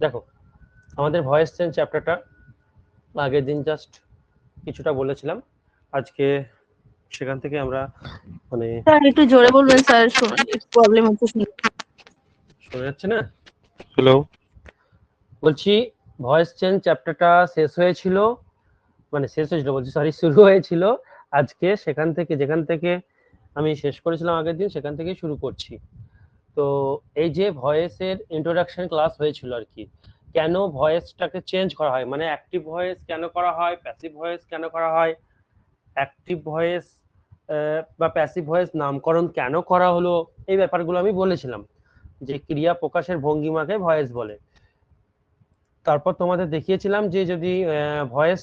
দেখো, আমাদের voice change চ্যাপ্টারটা আগের দিন জাস্ট কিছুটা বলেছিলাম। আজকে সেখান থেকে আমরা মানে স্যার একটু জোরে বলবেন স্যার, প্রবলেম হচ্ছে শুনতে। শোনা যাচ্ছে না? হ্যালো, বলছি ভয়েস চেঞ্জ চ্যাপ্টারটা শেষ হয়েছিল, মানে শেষ হয়েছিল বলছি সরি, শুরু হয়েছিল আজকে। সেখান থেকে যেখান থেকে আমি শেষ করেছিলাম আগের দিন, সেখান থেকেই শুরু করছি। তো এই যে ভয়েসের ইন্ট্রোডাকশন ক্লাস হয়েছিল আর কি, কেন ভয়েসটাকে চেঞ্জ করা হয়, মানে অ্যাক্টিভ ভয়েস কেন করা হয়, প্যাসিভ ভয়েস কেন করা হয়, অ্যাক্টিভ ভয়েস বা প্যাসিভ ভয়েস নামকরণ কেন করা হলো, এই ব্যাপারগুলো আমি বলেছিলাম যে ক্রিয়া প্রকাশের ভঙ্গিমাকে ভয়েস বলে। তারপর তোমাদের দেখিয়েছিলাম যে যদি ভয়েস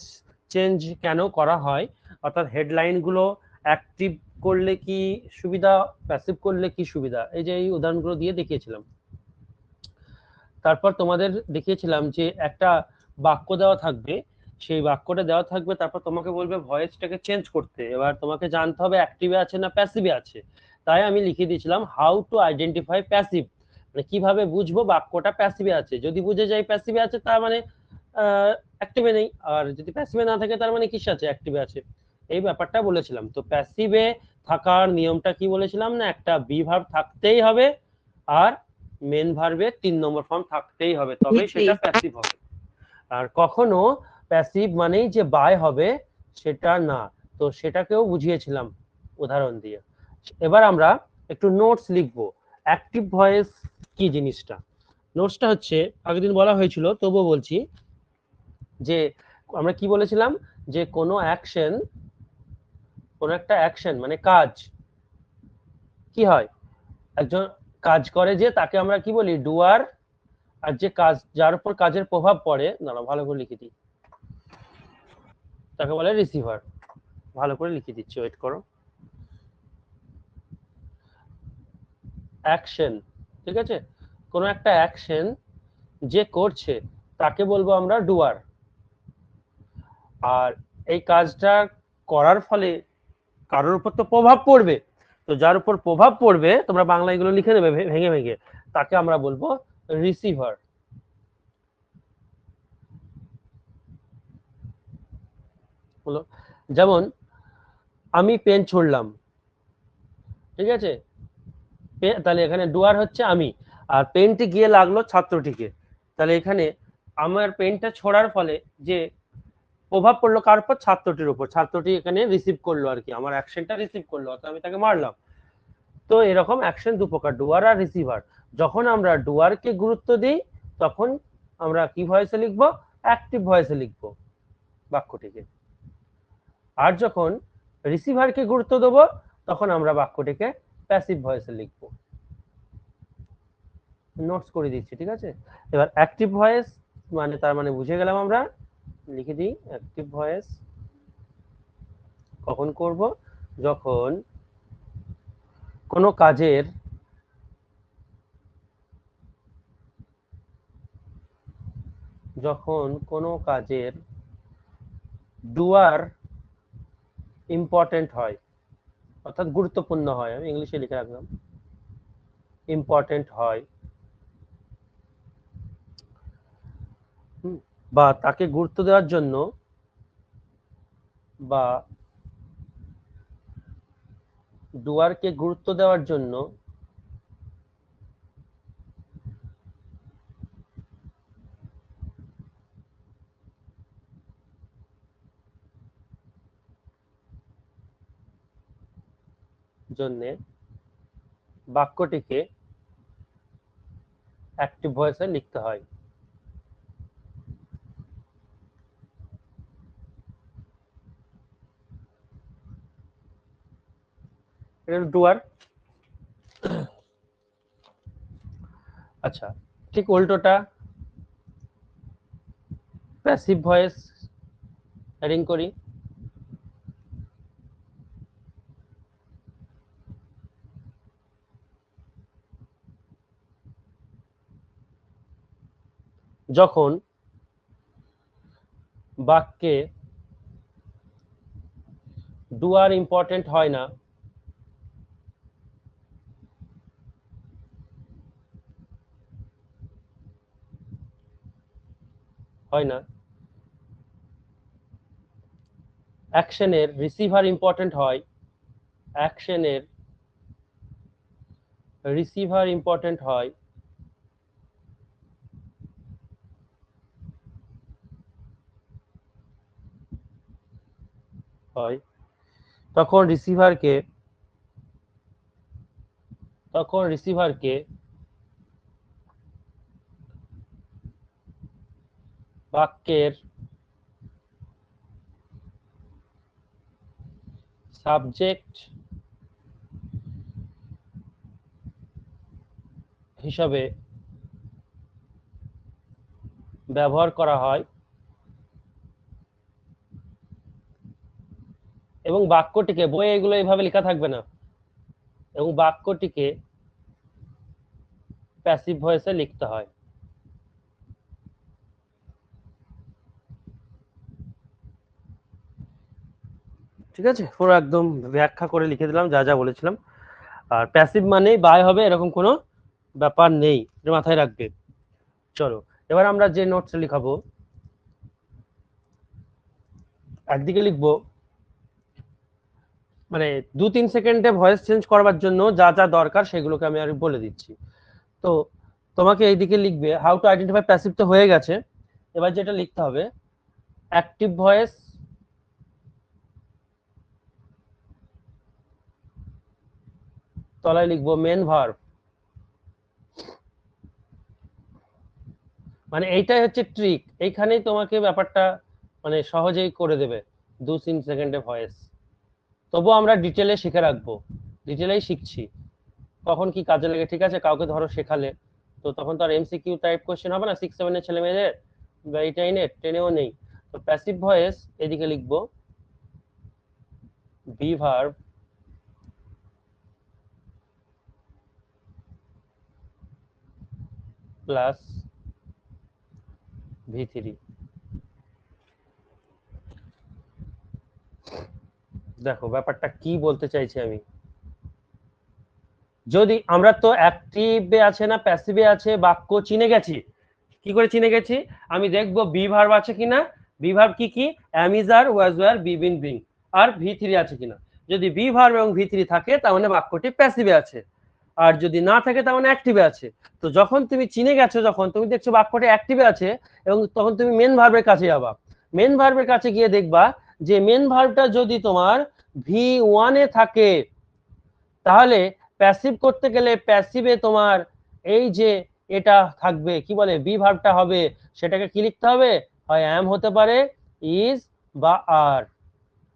চেঞ্জ কেন করা হয়, অর্থাৎ হেডলাইনগুলো অ্যাক্টিভ করলে কি সুবিধা, প্যাসিভ করলে কি সুবিধা, এই যে এই উদাহরণগুলো দিয়ে দেখিয়েছিলাম। তারপর তোমাদের দেখিয়েছিলাম যে একটা বাক্য দেওয়া থাকবে, সেই বাক্যটা দেওয়া থাকবে, তারপর তোমাকে বলবে ভয়েসটাকে চেঞ্জ করতে। এবার তোমাকে জানতে হবে অ্যাক্টিভে আছে না প্যাসিভে আছে। তাই আমি লিখে দিয়েছিলাম হাউ টু আইডেন্টিফাই প্যাসিভ, মানে কিভাবে বুঝবো বাক্যটা প্যাসিভে আছে। যদি বুঝে যাই প্যাসিভে আছে তার মানে অ্যাক্টিভে নেই, আর যদি প্যাসিভে না থাকে তার মানে কিসে আছে, অ্যাক্টিভে আছে। এই ব্যাপারটা বলেছিলাম। তো প্যাসিভে থাকার নিয়মটা কি বলেছিলাম না, একটা বি ভার্ব থাকতেই হবে আর মেন ভার্বের 3 নম্বর ফর্ম থাকতেই হবে, তবেই সেটা প্যাসিভ হবে। আর কখনো প্যাসিভ মানেই যে বাই হবে সেটা না, তো সেটাকেও বুঝিয়েছিলাম উদাহরণ দিয়ে। এবার আমরা একটু নোটস লিখবো, অ্যাক্টিভ ভয়েস কি জিনিসটা। নোটসটা হচ্ছে আগের দিন বলা হয়েছিল, তবুও বলছি যে আমরা কি বলেছিলাম, যে কোনো অ্যাকশন, কোনো একটা অ্যাকশন মানে কাজ কি হয়, একজন কাজ করে যে তাকে আমরা কি বলি, ডুয়ার। আর যে কাজ, যার উপর কাজের প্রভাব পড়ে, না ভালো করে লিখে দিই, তাকে বলে রিসিভার। ভালো করে লিখে দিচ্ছি, ওয়েট করো। অ্যাকশন, ঠিক আছে, কোনো একটা অ্যাকশন যে করছে তাকে বলবো আমরা ডুয়ার। আর এই কাজটা করার ফলে কারোর উপর তো প্রভাব পড়বে, তো যার উপর প্রভাব পড়বে, তোমরা বাংলা এগুলো লিখে নেবে ভেঙে ভেঙে, তাকে আমরা বলবো রিসিভার। হলো, যেমন আমি পেন ছুড়লাম, ঠিক আছে, তাহলে এখানে ডুয়ার হচ্ছে আমি, আর পেনটি গিয়ে লাগলো ছাত্রটিকে, তাহলে এখানে আমার পেনটা ছোড়ার ফলে যে প্রভাব পড়লো কার উপর, ছাত্রটির উপর, ছাত্রটি এখানে রিসিভ করলো আর কি, আমার অ্যাকশনটা রিসিভ করলো, অর্থাৎ আমি তাকে মারলাম। তো এরকম অ্যাকশন দু প্রকার, ডুয়ার আর রিসিভার। যখন আমরা ডুয়ারকে গুরুত্ব দিই তখন আমরা কি ভয়েসে লিখবো, অ্যাক্টিভ ভয়েসে লিখবো বাক্যটিকে। আর যখন রিসিভারকে গুরুত্ব দেবো তখন আমরা বাক্যটিকে প্যাসিভ ভয়েসে লিখবো। নোটস করে দিচ্ছি, ঠিক আছে। এবার অ্যাক্টিভ ভয়েস মানে, তার মানে বুঝে গেলাম আমরা, লিখে দিই অ্যাক্টিভ ভয়েস কখন করব, যখন কোনো কাজের ডুয়ার ইম্পর্টেন্ট হয়, অর্থাৎ গুরুত্বপূর্ণ হয়, আমি ইংলিশে লিখে রাখলাম ইম্পর্টেন্ট হয়, বা তাকে গুরুত্ব দেওয়ার জন্য, বা ডুয়ারকে গুরুত্ব দেওয়ার জন্য জন্য বাক্যটিকে অ্যাক্টিভ ভয়েসে লিখতে হয়। এটা ডুয়ার। আচ্ছা, ঠিক উল্টোটা প্যাসিভ ভয়েস হেডিং করি, যখন বাক্যে ডুয়ার ইম্পর্টেন্ট হয় না, হয় না। অ্যাকশনের রিসিভার ইম্পর্টেন্ট হয়, অ্যাকশনের রিসিভার ইম্পর্টেন্ট হয়, তখন রিসিভারকে বাক্যের সাবজেক্ট হিসাবে ব্যবহার করা হয় এবং বাক্যটিকে, বইয়ে এগুলো এইভাবে লেখা থাকবে না, এবং বাক্যটিকে প্যাসিভ ভয়েসে লিখতে হয়। ঠিক আছে, পুরো একদম ব্যাখ্যা করে লিখে দিলাম যা যা বলেছিলাম। আর প্যাসিভ মানেই বাই হবে এরকম কোনো ব্যাপার নেই, এটা মাথায় রাখবে। চলো এবার আমরা যে নোটস লিখাবো, একদিকে লিখবো মানে 2-3 সেকেন্ডে ভয়েস চেঞ্জ করবার জন্য যা যা দরকার সেগুলোকে আমি আর বলে দিচ্ছি। তো তোমাকে এইদিকে লিখবে হাউ টু আইডেন্টিফাই প্যাসিভ, তো হয়ে গেছে। এবার যেটা লিখতে হবে অ্যাক্টিভ ভয়েস, তলায় লিখবো মেন ভার্ব। মানে এইটাই হচ্ছে ট্রিক, এইখানেই তোমাকে ব্যাপারটা মানে সহজেই করে দেবে 2-3 সেকেন্ডে ভয়েস। তবু আমরা ডিটেলে শিখে রাখবো, ডিটেলেই শিখছি কখন কি কাজে লাগে। ঠিক আছে, কাউকে ধরো শেখালে তো তখন তো আর এমসিকিউ টাইপ কোশ্চেন হবে না 6-7 এর ছেলে মেয়েদের, বা 8-9 10-এও নেই। তো প্যাসিভ ভয়েস এদিকে লিখবো বি ভার্ব প্লাস V3। দেখো ব্যাপারটা কি বলতে চাইছি আমি, যদি আমরা তো অ্যাক্টিভে আছে না প্যাসিভে আছে বাক্য চিনে গেছি। কি করে চিনে গেছি, আমি দেখবো বি ভার্ব আছে কিনা, বি ভার্ব কি কি, am is are, was were, be been being, আর V3 আছে কিনা। যদি বি ভার্ব এবং V3 থাকে তার মানে বাক্যটি প্যাসিভে আছে, আর যদি না থাকে তার মানে অ্যাক্টিভে আছে। তো যখন তুমি চিনে গেছো, যখন তুমি দেখছো বাক্যটি অ্যাক্টিভে আছে, এবং তখন তুমি মেন ভার্বের কাছে যাবা। মেন ভার্বের কাছে গিয়ে দেখবা যে মেন ভার্বটা যদি তোমার V1 এ থাকে, তাহলে প্যাসিভ করতে গেলে প্যাসিভে তোমার এই যে এটা থাকবে, কি বলে, বি ভার্বটা হবে, সেটাকে কি লিখতে হবে, হয় অ্যাম হতে পারে, ইজ বা আর,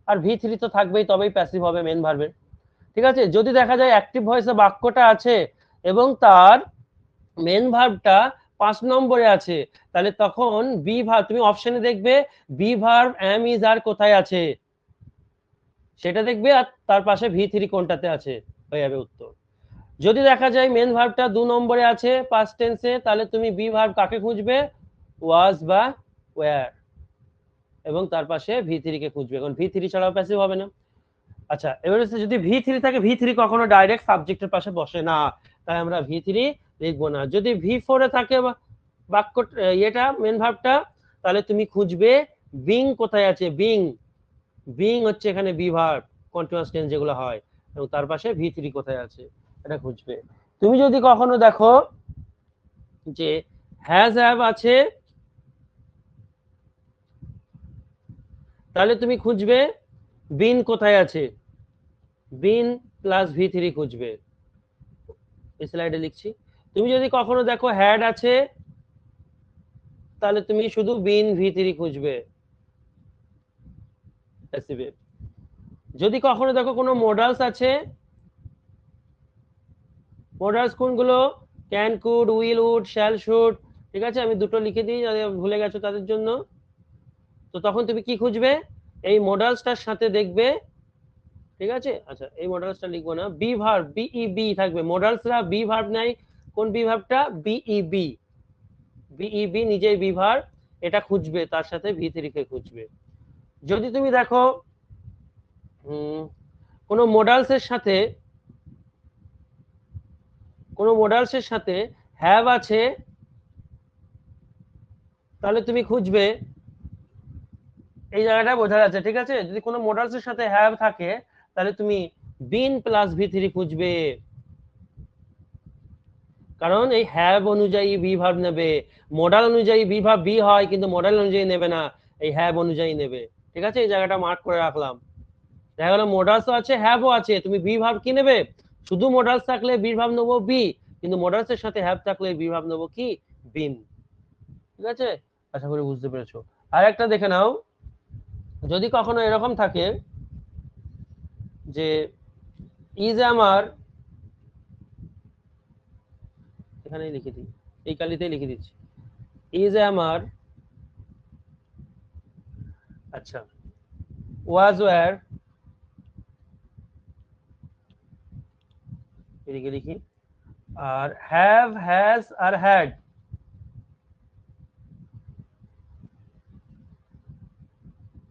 আর V3 তো থাকবেই, তবেই প্যাসিভ হবে মেন ভার্বের। ঠিক আছে, যদি দেখা যায় অ্যাক্টিভ ভয়েসে বাক্যটা আছে এবং তার মেন ভার্বটা 5 নম্বরে আছে, তাহলে তখন বি ভার্ব, তুমি অপশনে দেখবে বি ভার্ব অ্যাম ইজ আর কোথায় আছে সেটা দেখবে, আর তার পাশে V3 কোনটাতে আছে, হয়ে যাবে উত্তর। যদি দেখা যায় মেন ভার্বটা 2 নম্বরে আছে পাস্ট টেন্সে, তাহলে তুমি বি ভার্ব কাকে খুঁজবে, ওয়াজ বা ওয়্যার, এবং তার পাশে V3 কে খুঁজবে, কারণ V3 ছাড়াও প্যাসিভ হবে না। আচ্ছা, এবার হচ্ছে যদি V3 থাকে, V3 কখনো ডাইরেক্ট সাবজেক্টের পাশে বসে না, তাই আমরা V3 লিখবো না। যদি V4 এ থাকে বাক্য এটা মেন ভার্বটা, তাহলে তুমি খুঁজবে বিং কোথায় আছে, বিং, বিং হচ্ছে এখানে বি ভার্ব, কন্টিনিউয়াস টেন্স যেগুলো হয়, এবং তার পাশে V3 কোথায় আছে এটা খুঁজবে। তুমি যদি কখনো দেখো যে হ্যাজ হ্যাভ আছে, তাহলে তুমি খুঁজবে বিন কোথায় আছে, বিন প্লাস V3 খুঁজবে, এই স্লাইডে লিখছি। তুমি যদি কখনো দেখো হ্যাড আছে, তাহলে তুমি শুধু বিন V3 খুঁজবে প্যাসিভে। যদি কখনো দেখো কোনো মোডালস আছে, মোডালস কোনগুলো, can, could, will, would, shall, should, ঠিক আছে, আমি দুটো লিখে দিই যাদের ভুলে গেছো তাদের জন্য। তো তখন তুমি কি খুঁজবে, এই মোডালসটার সাথে দেখবে, ঠিক আছে। আচ্ছা, এই মোডালসটা লিখবো না, বি ভার্ব, বিইবি থাকবে, মোডালসরা বি ভার্ব নাই, কোন বি ভার্বটা, বিইবি, বিইবি নিজেই বি ভার্ব, এটা খুঁজবে, তার সাথে V3 কে খুঁজবে। যদি তুমি দেখো কোনো মোডালসের সাথে হ্যাভ আছে, তাহলে তুমি খুঁজবে এই জায়গাটা বোঝা যাচ্ছে, ঠিক আছে? যদি কোনো মডালস এর সাথে হ্যাভ থাকে তাহলে তুমি বিন প্লাস ভি3 খুঁজবে, কারণ এই হ্যাভ অনুযায়ী বি ভার্ব নেবে। মডাল অনুযায়ী বি ভার্ব বি হয়, কিন্তু মডাল অনুযায়ী নেবে না, এই হ্যাভ অনুযায়ী নেবে। ঠিক আছে, এই জায়গাটা মার্ক করে রাখলাম। দেখা গেল মোডালসও আছে হ্যাভও আছে, তুমি বি ভার্ব কি নেবে? শুধু মোডালস থাকলে বি ভার্ব নেবো বি, কিন্তু মোডালস এর সাথে হ্যাভ থাকলে বি ভার্ব নেবো কি? বিন। ঠিক আছে, আশা করি বুঝতে পেরেছো। আর একটা দেখে নাও, যদি কখনো এরকম থাকে যে ইজ আমার, এখানেই লিখে দিই, এই কালিতেই লিখে দিচ্ছি, ইজ আমার, আচ্ছা, ওয়াজ ওয়্যার, এদিকে লিখি, আর হ্যাভ হ্যাজ আর হ্যাড,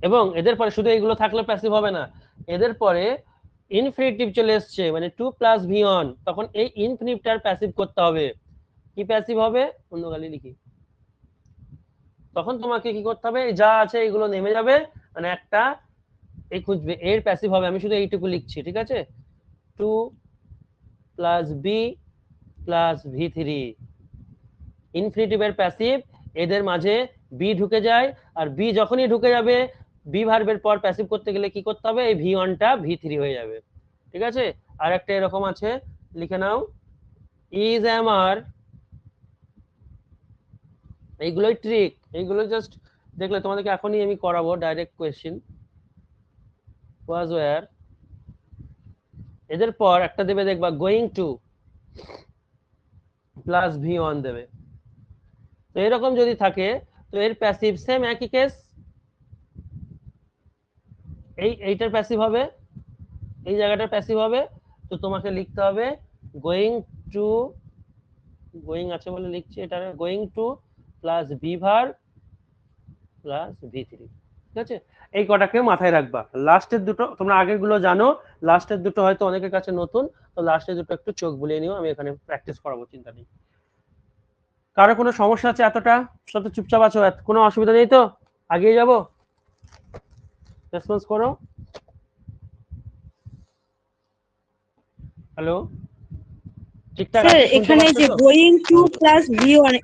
এবং এদের পরে শুধু এগুলো থাকলে প্যাসিভ হবে না, এদের পরে ইনফিনিটিভ চলে এসছে, মানে টু প্লাস ভি অন, তখন এই ইনফিনিটিভটার প্যাসিভ করতে হবে। কি প্যাসিভ হবে? অন্য গালি লিখি, তখন তোমাকে কি করতে হবে? যা আছে এগুলো নেমে যাবে, মানে একটা এই খুঁজবে, এর প্যাসিভ হবে। আমি শুধু এইটুকু লিখছি, ঠিক আছে? টু প্লাস বি প্লাস ভি3, ইনফিনিটিভের প্যাসিভ, এদের মাঝে বি ঢুকে যায়, আর বি যখনই ঢুকে যাবে, বি ভার্বের পর প্যাসিভ করতে গেলে কি করতে হবে? এই ভি ওয়ানটা ভি3 হয়ে যাবে। ঠিক আছে, আর একটা এরকম আছে, লিখে নাও, ইজ আমার, এইগুলোই ট্রিক, এইগুলো জাস্ট দেখলে তোমাদেরকে এখনই আমি করাবো ডাইরেক্ট কোয়েশ্চেন। ওয়াজ ওয়্যার, এদের পর একটা দেবে, দেখবা going to plus V one দেবে। তো এরকম যদি থাকে, তো এর প্যাসিভ সেম একই কেস, এইটার প্যাসিভ হবে, এই জায়গাটার প্যাসিভ হবে। তো তোমাকে লিখতে হবে গোয়িং টু, গোয়িং আছে বলে লিখছি, এটা going to plus V verb plus ভি3। ঠিক আছে, এই কটাকে মাথায় রাখবা। লাস্টের দুটো তোমরা আগের গুলো জানো, লাস্টের দুটো হয়তো অনেকের কাছে নতুন, তো লাস্টের দুটো একটু চোখ বুলিয়ে নিও, আমি এখানে প্র্যাকটিস করাবো, চিন্তা নেই। কারো কোনো সমস্যা আছে? এতটা সব তো চুপচাপ আছো, কোনো অসুবিধা নেই তো? আগিয়ে যাবো, রেসপন্স করো। হ্যালো, ঠিকঠাক স্যার আছে? শুনতে এখানে পাচ্ছ যে তো? Going to plus V one,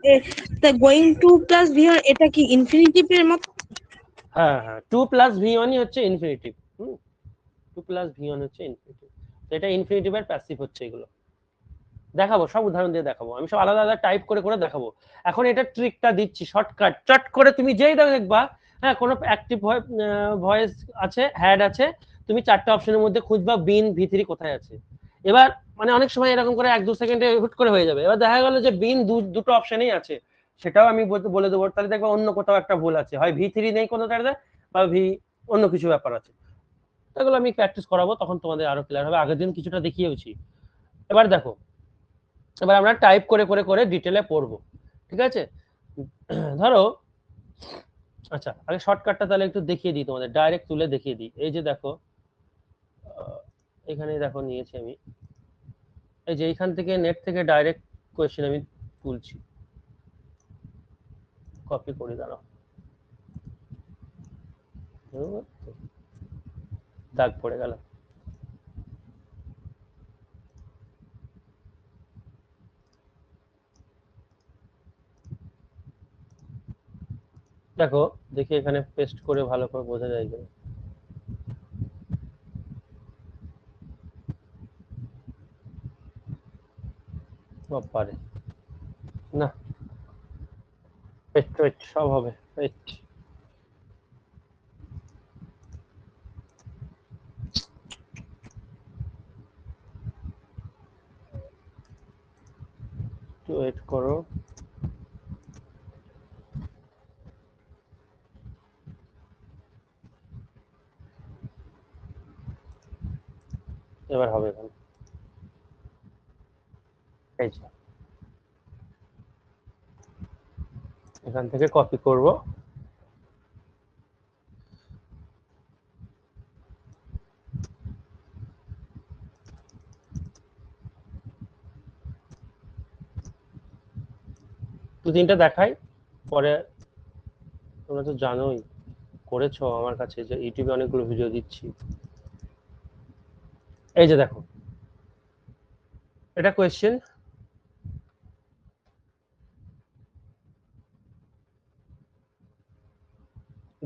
going to plus V one এটা কি ইনফিনিটিভের মত? হ্যাঁ হ্যাঁ, টু প্লাস ভি ওয়ানই হচ্ছে infinitive. To plus V one হচ্ছে ইনফিনিটিভ, তো এটা ইনফিনিটিভের প্যাসিভ হচ্ছে। এগুলো দেখাবো, সব উদাহরণ দিয়ে দেখাবো, আমি সব আলাদা আলাদা টাইপ করে করে দেখাবো। এখন এটা ট্রিকটা দিচ্ছি শর্টকাট, চট করে তুমি যেই দেখবা, হ্যাঁ, কোনো অ্যাক্টিভ ভয়েস আছে, হ্যাড আছে, তুমি চারটা অপশনের মধ্যে খুঁজবা বিন ভি3 কোথায় আছে। এবার মানে অনেক সময় এরকম করে 1-2 সেকেন্ডে হুট করে হয়ে যাবে। এবার দেখা গেল যে বিন দুটো অপশনেই আছে, সেটাও আমি বলে দেবো, তাহলে দেখবা অন্য কোথাও একটা ভুল আছে, হয় ভি3 নেই কোনোটাতে, বা ভি অন্য কিছু ব্যাপার আছে। এগুলো আমি প্র্যাকটিস করাবো, তখন তোমাদের আরো ক্লিয়ার হবে। আগের দিন কিছুটা দেখিয়েছি। এবার দেখো, এবার আমরা টাইপ করে করে করে ডিটেলে পড়বো, ঠিক আছে? ধরো, আচ্ছা, আগে শর্টকাটটা তাহলে একটু দেখিয়ে দিই তোমাদের, ডাইরেক্ট তুলে দেখিয়ে দিই। এই যে দেখো, এখানে দেখো নিয়েছি আমি, এই যে এইখান থেকে নেট থেকে ডাইরেক্ট কোয়েশ্চেন আমি তুলছি, কপি করে দাঁড়াও, দাগ পড়ে গেল। দেখো, দেখি এখানে পেস্ট করে ভালো করে বোঝা যায় কিনা। পারে না, পেস্ট ওয়েট সব হবে, ওয়েট, একটু ওয়েট করো। এবার হবে এখানে, এই যে এখান থেকে কপি করব, দু তিনটা দেখাই, পরে তোমরা তো জানোই, করেছো আমার কাছে, যে ইউটিউবে অনেকগুলো ভিডিও দিচ্ছি। এই যে দেখো, এটা কোয়েশ্চেন।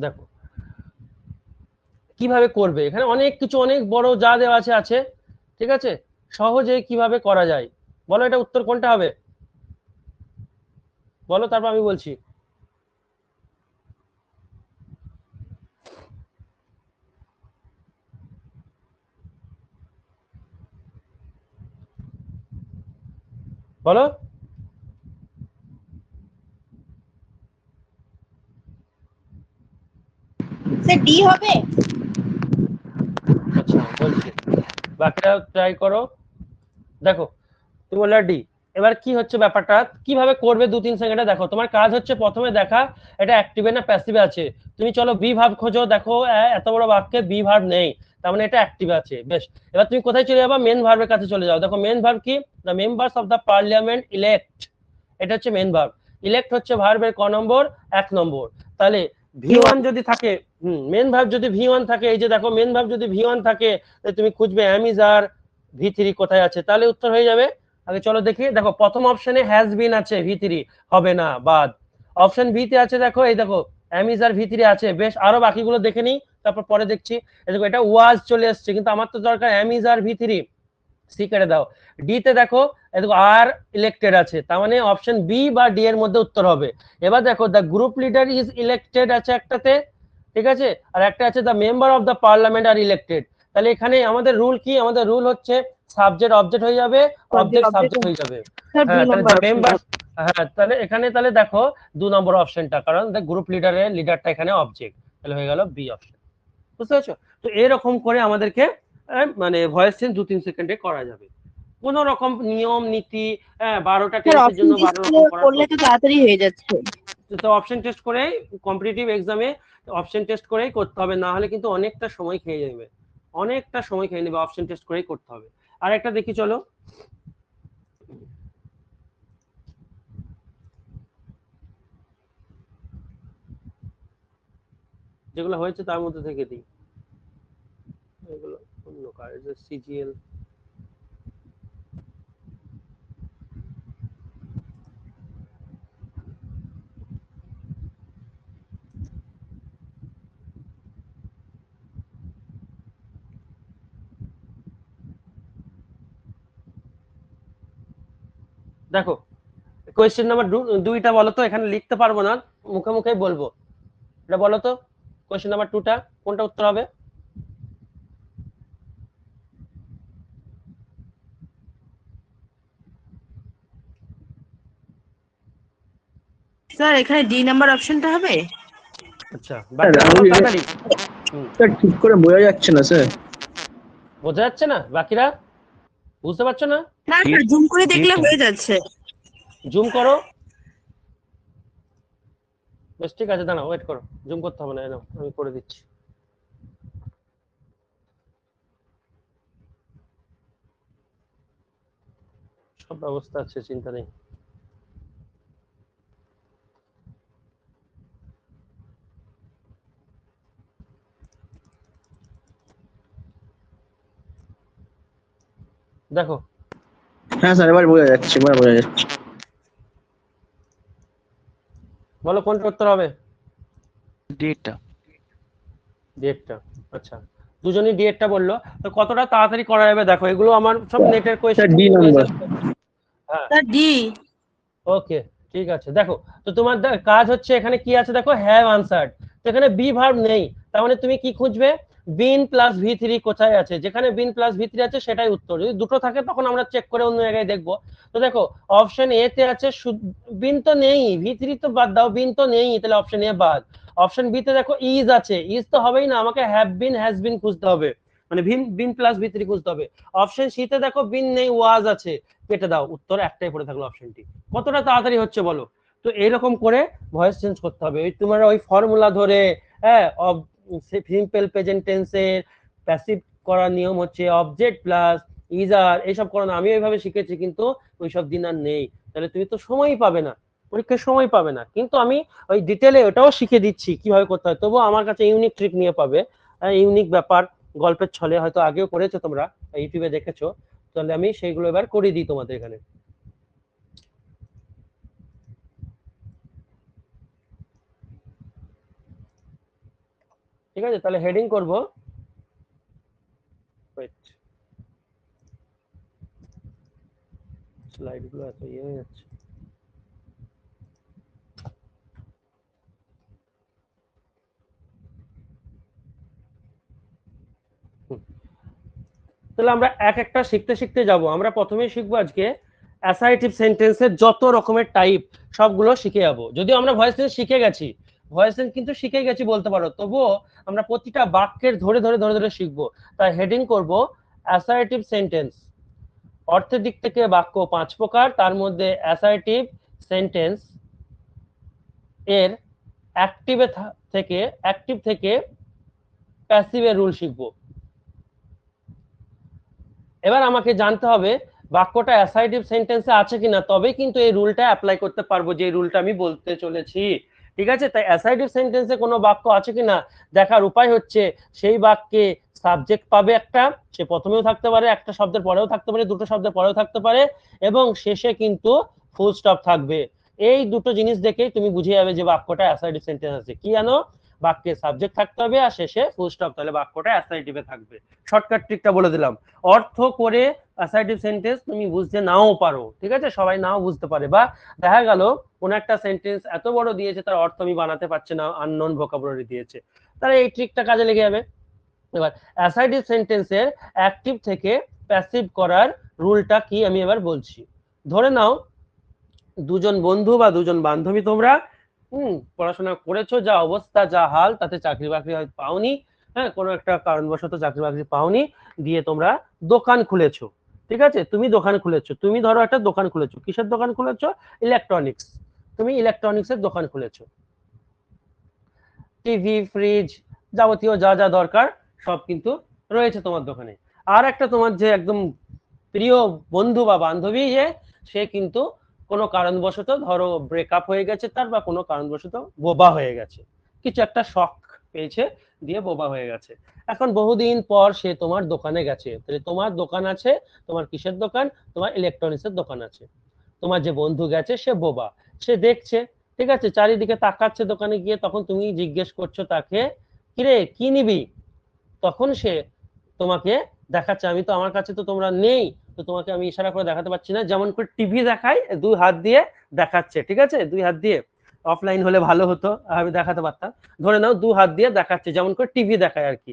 দেখো কিভাবে করবে, এখানে অনেক কিছু, অনেক বড় যা দেওয়া আছে আছে, ঠিক আছে, সহজে কিভাবে করা যায় বলো, এটা উত্তর কোনটা হবে বলো, তারপর আমি বলছি। বলো। স্যার ডি হবে। আচ্ছা বলছি, বাকিটা ট্রাই করো। দেখো তুমি বললে ডি। এবার কি হচ্ছে ব্যাপারটা, কিভাবে করবে 2-3 সেকেন্ডে দেখো। তোমার কাজ হচ্ছে প্রথমে দেখা এটা অ্যাক্টিভে না প্যাসিভে আছে। তুমি চলো বি ভার্ব খোঁজো, দেখো এত বড় বাক্যে বি ভার্ব নেই, তার মানে এটা অ্যাক্টিভে আছে। বেশ, এবার তুমি কোথায় চলে যাবা, মেন ভার্বের কাছে চলে যাও। দেখো মেন ভার্ব কি, the members of the parliament elect, এটা হচ্ছে মেন ভার্ব। ইলেক্ট হচ্ছে ভার্বের ক নম্বর, 1 নম্বর। তাহলে ভি1 যদি থাকে, মেন ভার্ব যদি ভি1 থাকে, এই যে দেখো মেন ভার্ব যদি ভি1 থাকে, তুমি খুঁজবে অ্যাম ইজ আর, ভি3 কোথায় আছে, তাহলে উত্তর হয়ে যাবে। আগে চলো দেখি, দেখো প্রথম অপশনে হ্যাজ বিন আছে, ভি3 হবে না, বাদ। অপশন বি তে আছে, দেখো এই দেখো অ্যাম ইজ আর ভি3 আছে। বেশ, আরো বাকিগুলো দেখে নিই, তারপর পরে দেখছি। এই দেখো এটা ওয়াজ চলে এসছে, কিন্তু আমার তো দরকার অ্যাম ইজ আর ভি3, সি কেটে দাও। ডি তে দেখো এই দেখো আর ইলেক্টেড আছে, তার মানে অপশন বি বা ডি এর মধ্যে উত্তর হবে। এবার দেখো the group leader is elected আছে একটাতে, ঠিক আছে, আর একটা আছে the member of the parliament are elected. তাহলে এখানে আমাদের রুল কি, আমাদের রুল হচ্ছে সাবজেক্ট অবজেক্ট হয়ে যাবে, অবজেক্ট সাবজেক্ট হয়ে যাবে। স্যার বি হ্যাঁ, তাহলে নাম্বার দ্য অপশন। মেম্বার, হ্যাঁ তাহলে এখানে তাহলে দেখো 2 নম্বর অপশনটা, কারণ দ্য গ্রুপ লিডারের লিডারটা এখানে অবজেক্ট, তাহলে হয়ে গেল বি অপশন। বুঝতে পারছো? তো এরকম করে আমাদেরকে মানে ভয়েস চেঞ্জ 2-3 সেকেন্ডে করা যাবে। কোন রকম নিয়ম নীতি, 12টা স্যার টেন্সের অপশন জন্য টেস্ট 12 রকম করার করলে তো প্রয়োজন। তাড়াতাড়ি হয়ে যাচ্ছে। তো অপশন টেস্ট করে, কম্পিটিটিভ এক্সামে অপশন টেস্ট করেই করতে হবে, না হলে কিন্তু অনেকটা সময় খেয়ে যাবে, অনেকটা সময় খেয়ে নেবে, অপশন টেস্ট করেই করতে হবে। আর একটা দেখি চলো, যেগুলো হয়েছে তার মধ্যে থেকে দিই, এগুলো অন্য কার, সিজিএল। দেখো কোয়েশ্চেন নাম্বার 2টা বলো তো, এখানে লিখতে পারবো না, মুখে মুখেই বলবো। এটা বলো তো, কোয়েশ্চেন নাম্বার 2টা কোনটা উত্তর হবে? স্যার এখানে ডি নাম্বার অপশনটা হবে। আচ্ছা বাকিটা বলো তাড়াতাড়ি। স্যার ঠিক করে বোঝা যাচ্ছে না স্যার। বোঝা যাচ্ছে না, বাকিরা বুঝতে পারছো না? না না, জুম করে দেখলে হয়ে যাচ্ছে। জুম করো। বেশ ঠিক আছে, দাঁড়াও ওয়েট করো, জুম করতে হবে না, নাও আমি করে দিচ্ছি। সব ব্যবস্থা আছে, চিন্তা নেই। দেখো হ্যাঁ স্যার, এবার বোঝা যাচ্ছে, এবার বোঝা যাচ্ছে। বলো কোনটা উত্তর হবে? ডেটটা। ডেটটা। আচ্ছা, দুজনই ডেটটা বললো, তো কতটা তাড়াতাড়ি করা যাবে দেখো, এগুলো আমার সব নেটের স্যার কোয়েশ্চেন। D number. হ্যাঁ স্যার ডি। ওকে ঠিক আছে। দেখো তো তোমার কাজ হচ্ছে এখানে কি আছে, দেখো হ্যাভ আনসার্ড, তো এখানে বি ভার্ব নেই, তার মানে তুমি কি খুঁজবে, বিন প্লাস ভি3 কোথায় আছে, যেখানে বিন প্লাস ভি3 আছে সেটাই উত্তর। যদি দুটো থাকে তখন আমরা চেক করে অন্য জায়গায় দেখবো। তো দেখো অপশন এ তে আছে বিন তো নেই, ভি3 তো বাদ দাও, বিন তো নেই, তাহলে অপশন এ বাদ। অপশন বি তে দেখো ইজ আছে, ইজ তো হবেই না, আমাকে হ্যাভ বিন হ্যাজ বিন খুঁজতে হবে, মানে বিন প্লাস ভি3 খুঁজতে হবে। অপশন সি তে দেখো বিন নেই, ওয়াজ আছে, কেটে দাও, উত্তর একটাই পড়ে থাকলো অপশনটি। কতটা তাড়াতাড়ি হচ্ছে বলো? তো এরকম করে ভয়েস চেঞ্জ করতে হবে, ওই তোমার ওই ফর্মুলা ধরে, হ্যাঁ সিম্পল প্রেজেন্ট টেন্সের প্যাসিভ করার নিয়ম হচ্ছে অবজেক্ট প্লাস ইজ আর, এইসব করানো আমি ওইভাবে শিখেছি, কিন্তু ওইসব দিন আর নেই, তাহলে তুমি তো সময়ই পাবে না, পরীক্ষার সময় পাবে না, কিন্তু আমি ওই ডিটেলে ওটাও শিখে দিচ্ছি কিভাবে করতে হয়। তবুও আমার কাছে ইউনিক ট্রিক নিয়ে পাবে, ইউনিক ব্যাপার, গল্পের ছলে হয়তো আগেও করেছো তোমরা, ইউটিউবে দেখেছো, তাহলে আমি সেইগুলো এবার করে দিই তোমাদের এখানে। ঠিক আছে, তাহলে হেডিং করব, স্লাইড গুলো এত ইয়ে হয়ে যাচ্ছে। তাহলে আমরা এক একটা শিখতে শিখতে যাব। আমরা প্রথমেই শিখবো আজকে অ্যাসার্টিভ সেন্টেন্সের যত রকমের টাইপ সবগুলো শিখে যাব। যদিও আমরা ভয়েস টেন্স শিখে গেছি, ভয়েস টেন্স কিন্তু শিখে গেছি বলতে পারো, তবুও আমরা প্রতিটা বাক্যের ধরে ধরে ধরে ধরে শিখবো। তাই হেডিং করব অ্যাসার্টিভ সেন্টেন্স। অর্থের দিক থেকে বাক্য 5 প্রকার, তার মধ্যে অ্যাসার্টিভ সেন্টেন্স এর অ্যাক্টিভ থেকে প্যাসিভের রুল শিখবো। এবার আমাকে জানতে হবে বাক্যটা অ্যাসার্টিভ সেন্টেন্সে আছে কিনা, তবেই কিন্তু এই রুলটা অ্যাপ্লাই করতে পারবো, যে রুলটা আমি বলতে চলেছি। ঠিক আছে, তাই অ্যাসার্টিভ সেন্টেন্সে কোনো বাক্য আছে কিনা দেখার উপায় হচ্ছে সেই বাক্যে সাবজেক্ট পাবে একটা, সে প্রথমেও থাকতে পারে, একটা শব্দের পরেও থাকতে পারে, দুটো শব্দের পরেও থাকতে পারে, এবং শেষে কিন্তু ফুল স্টপ থাকবে। এই দুটো জিনিস দেখেই তুমি বুঝে যাবে যে বাক্যটা অ্যাসার্টিভ সেন্টেন্স আছে। কি জানো, বাক্যে সাবজেক্ট থাকতে হবে আর শেষে ফুল স্টপ, তাহলে বাক্যটা অ্যাসার্টিভে থাকবে। শর্টকাট ট্রিকটা বলে দিলাম। অর্থ করে অ্যাসার্টিভ সেন্টেন্স তুমি বুঝতে নাও পারো, ঠিক আছে, সবাই নাও বুঝতে পারে, বা দেখা গেল কোন একটা সেন্টেন্স এত বড় দিয়েছে তার অর্থ আমি বানাতে পারছি না, আননোন ভোকাবুলারি দিয়েছে, তাহলে এই ট্রিকটা কাজে লেগে যাবে। এবার অ্যাসার্টিভ সেন্টেন্সের অ্যাক্টিভ থেকে প্যাসিভ করার রুলটা কি আমি এবার বলছি। ধরে নাও দুজন বন্ধু বা দুজন বান্ধবী, তোমরা পড়াশোনা করেছো, যা অবস্থা যা হাল, তাতে চাকরি বাকরি হয়তো পাওনি, হ্যাঁ, কোনো একটা কারণবশত চাকরি বাকরি পাওনি, দিয়ে তোমরা দোকান খুলেছো। ঠিক আছে, তুমি দোকান খুলেছো, তুমি ধরো একটা দোকান খুলেছো, কিসের দোকান খুলেছো? ইলেকট্রনিক্স। তুমি ইলেকট্রনিক্সের দোকান খুলেছো, টিভি, ফ্রিজ, যাবতীয় যা যা দরকার সব কিন্তু রয়েছে তোমার দোকানে। আর একটা তোমার যে একদম প্রিয় বন্ধু বা বান্ধবী, যে সে কিন্তু কোনো কারণবশত ধরো ব্রেকআপ হয়ে গেছে তার, বা কোনো কারণবশত বোবা হয়ে গেছে, কিছু একটা শক পেয়েছে দিয়ে বোবা হয়ে গেছে। এখন বহুদিন পর সে তোমার দোকানে গেছে, তাহলে তোমার দোকান আছে, তোমার কিসের দোকান? তোমার ইলেকট্রনিক্সের দোকান আছে। তোমার যে বন্ধু গেছে সে বোবা, সে দেখছে, ঠিক আছে, চারিদিকে তাকাচ্ছে দোকানে গিয়ে, তখন তুমি জিজ্ঞেস করছো তাকে, কিরে কি নিবি? তখন সে তোমাকে দেখাচ্ছে, আমি তো, আমার কাছে তো তোমরা নেই, তো তোমাকে আমি ইশারা করে দেখাতে পারছি না, যেমন করে টিভি দেখায়, দুই হাত দিয়ে দেখাচ্ছে, ঠিক আছে, দুই হাত দিয়ে, অফলাইন হলে ভালো হতো, আমি দেখাতে পারতাম। ধরে নাও দু হাত দিয়ে দেখাচ্ছে, যেমন করে টিভি দেখায় আর কি,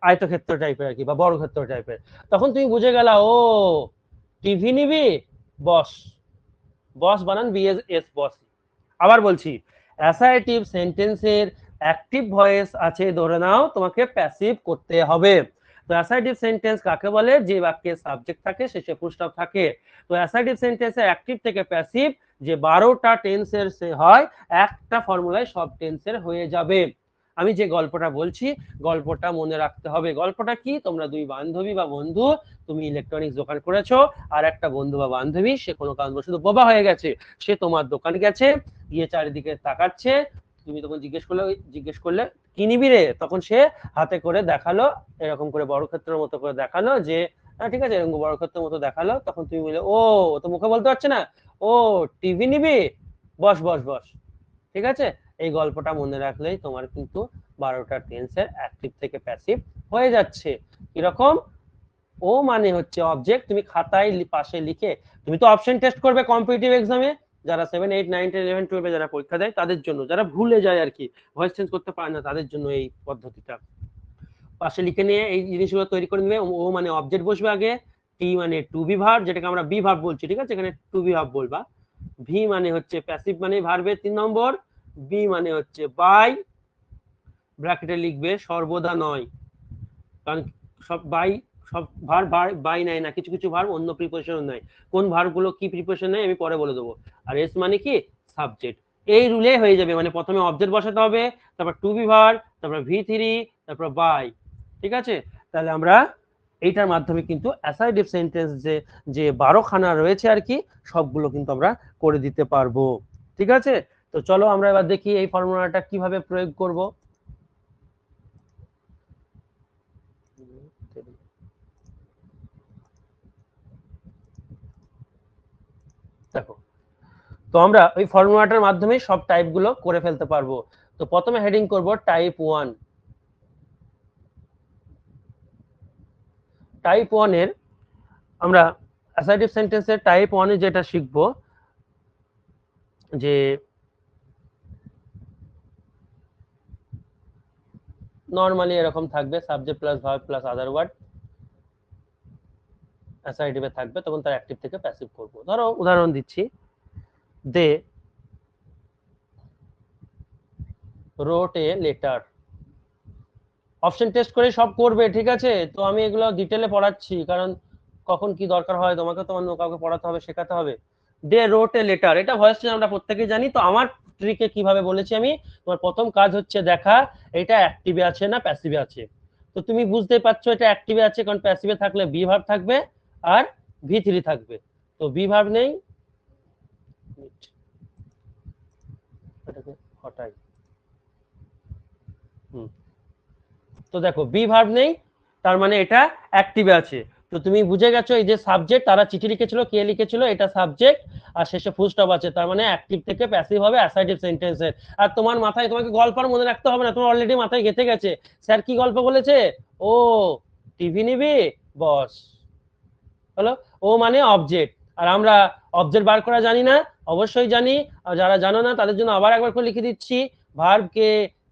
আয়তক্ষেত্র টাইপের আর কি, বা বর্গক্ষেত্র টাইপের। তখন তুমি বুঝে গেলা, ও টিভি নিবি, বস, বস বানান বিএস, বস। আবার বলছি, অ্যাসার্টিভ সেন্টেন্সের অ্যাক্টিভ ভয়েস আছে, ধরে নাও তোমাকে প্যাসিভ করতে হবে। তো অ্যাসার্টিভ সেন্টেন্স কাকে বলে? যে বাক্যে সাবজেক্ট থাকে, শেষে ফুল স্টপ থাকে। তো অ্যাসার্টিভ সেন্টেন্সে অ্যাক্টিভ থেকে প্যাসিভ যে 12টা টেন্সের সে হয়, একটা ফর্মুলায় সব টেন্সের হয়ে যাবে। আমি যে গল্পটা বলছি, গল্পটা মনে রাখতে হবে। গল্পটা কি? তোমরা দুই বান্ধবী বা বন্ধু, তুমি ইলেকট্রনিক্স দোকান করেছো, আর একটা বন্ধু বা বান্ধবী সে কোনো কারণবশত বোবা হয়ে গেছে, সে তোমার দোকানে গেছে, গিয়ে চারিদিকে তাকাচ্ছে, তুমি তখন জিজ্ঞেস করলে কি নিবি রে? তখন সে হাতে করে দেখালো, এরকম করে বর্গক্ষেত্রের মতো করে দেখালো, যে ঠিক আছে, এরকম বর্গক্ষেত্রের মতো দেখালো, তখন তুমি বললে, ও তো মুখে বলতে পারছে না, ও টিভি নিবি, বস বস বস। ঠিক আছে, এই গল্পটা মনে রাখলেই তোমার কিন্তু 12টা টেন্সের অ্যাক্টিভ থেকে প্যাসিভ হয়ে যাচ্ছে। কিরকম? ও মানে হচ্ছে অবজেক্ট, তুমি খাতায় পাশে লিখে, তুমি তো অপশন টেস্ট করবে কম্পিটিটিভ এক্সামে, যারা 7, 8, 9, 10, 11, 12 যারা পরীক্ষা দেয় তাদের জন্য, যারা ভুলে যায় আর কি, ভয়েস চেঞ্জ করতে পারে না, তাদের জন্য এই পদ্ধতিটা। পাশে লিখে নিয়ে এই জিনিসগুলো তৈরি করে নেবে। ও মানে অবজেক্ট বসবে আগে, টি মানে টু বি ভার্ব, যেটাকে আমরা বি ভার্ব বলছি, ঠিক আছে, এখানে টু বি ভার্ব বলবা। ভি মানে হচ্ছে প্যাসিভ মানে ভার্বের 3 নম্বর, বি মানে হচ্ছে বাই, ব্র্যাকেটে লিখবে সর্বদা নয়, কারণ সব ভার্ব বাই নেয় না, কিছু কিছু ভার্ব অন্য প্রিপোজিশন নেয়। কোন ভার্বগুলো কি প্রিপোজিশন নেয় আমি পরে বলে দেবো। আর এস মানে কি? সাবজেক্ট। এই রুলে হয়ে যাবে, মানে প্রথমে অবজেক্ট বসাতে হবে, তারপর টু বি ভার্ব, তারপর ভি3, তারপর বাই। ঠিক আছে, তাহলে আমরা এইটার মাধ্যমে কিন্তু অ্যাসার্টিভ সেন্টেন্স যে 12খানা রয়েছে আর কি, সবগুলো কিন্তু আমরা করে দিতে পারবো। ঠিক আছে, তো চলো আমরা এবার দেখি এই ফর্মুলাটা কিভাবে প্রয়োগ করব। দেখো, তো আমরা ওই ফর্মুলাটার মাধ্যমে সব টাইপ গুলো করে ফেলতে পারবো। তো প্রথমে হেডিং করব টাইপ 1। টাইপ 1 এর আমরা অ্যাসার্টিভ সেন্টেন্সের টাইপ 1 এ যেটা শিখব যে নরমালি এরকম থাকবে, subject plus verb plus other word অ্যাসার্টিভে থাকবে, তখন তার অ্যাক্টিভ থেকে প্যাসিভ করব। ধরো উদাহরণ দিচ্ছি, দে রোট এ লেটার। অপশন টেস্ট করে সব করবে, ঠিক আছে, তো আমি এগুলো ডিটেলে পড়াচ্ছি, কারণ কখন কি দরকার হয় তোমাকে তো অন্য কাউকে পড়াতে হবে, শেখাতে হবে। দে রোট এ লেটার, এটা ভয়েস চেঞ্জ আমরা প্রত্যেকেই জানি। তো আমার ট্রিকে কিভাবে বলেছি আমি, তোমার প্রথম কাজ হচ্ছে দেখা এটা অ্যাক্টিভে আছে না প্যাসিভে আছে। তো তুমি বুঝতেই পারছো এটা অ্যাক্টিভে আছে, কারণ প্যাসিভে থাকলে বি ভার্ব থাকবে আর ভি3 থাকবে। তো বি ভার্ব নেই, এটাকে হটাই। তো দেখো বি ভার্ব নেই, তার মানে এটা অ্যাক্টিভে আছে। তো তুমি বুঝে গেছো এই যে সাবজেক্ট, তারা চিঠি লিখেছিল, কে লিখেছিল, এটা সাবজেক্ট, আর শেষে ফুল স্টপ আছে, তার মানে অ্যাক্টিভ থেকে প্যাসিভ হবে অ্যাসার্টিভ সেন্টেন্সের। আর তোমার মাথায়, তোমাকে গল্প আর মনে রাখতে হবে না, তোমার অলরেডি মাথায় গেঁথে গেছে স্যার কি গল্প বলেছে। ও টিভি নিবি বস, হলো ও মানে অবজেক্ট। আর আমরা অবজেক্ট বার করা জানি না, অবশ্যই জানি। আর যারা জানো না তাদের জন্য আবার একবার করে লিখে দিচ্ছি, ভার্বকে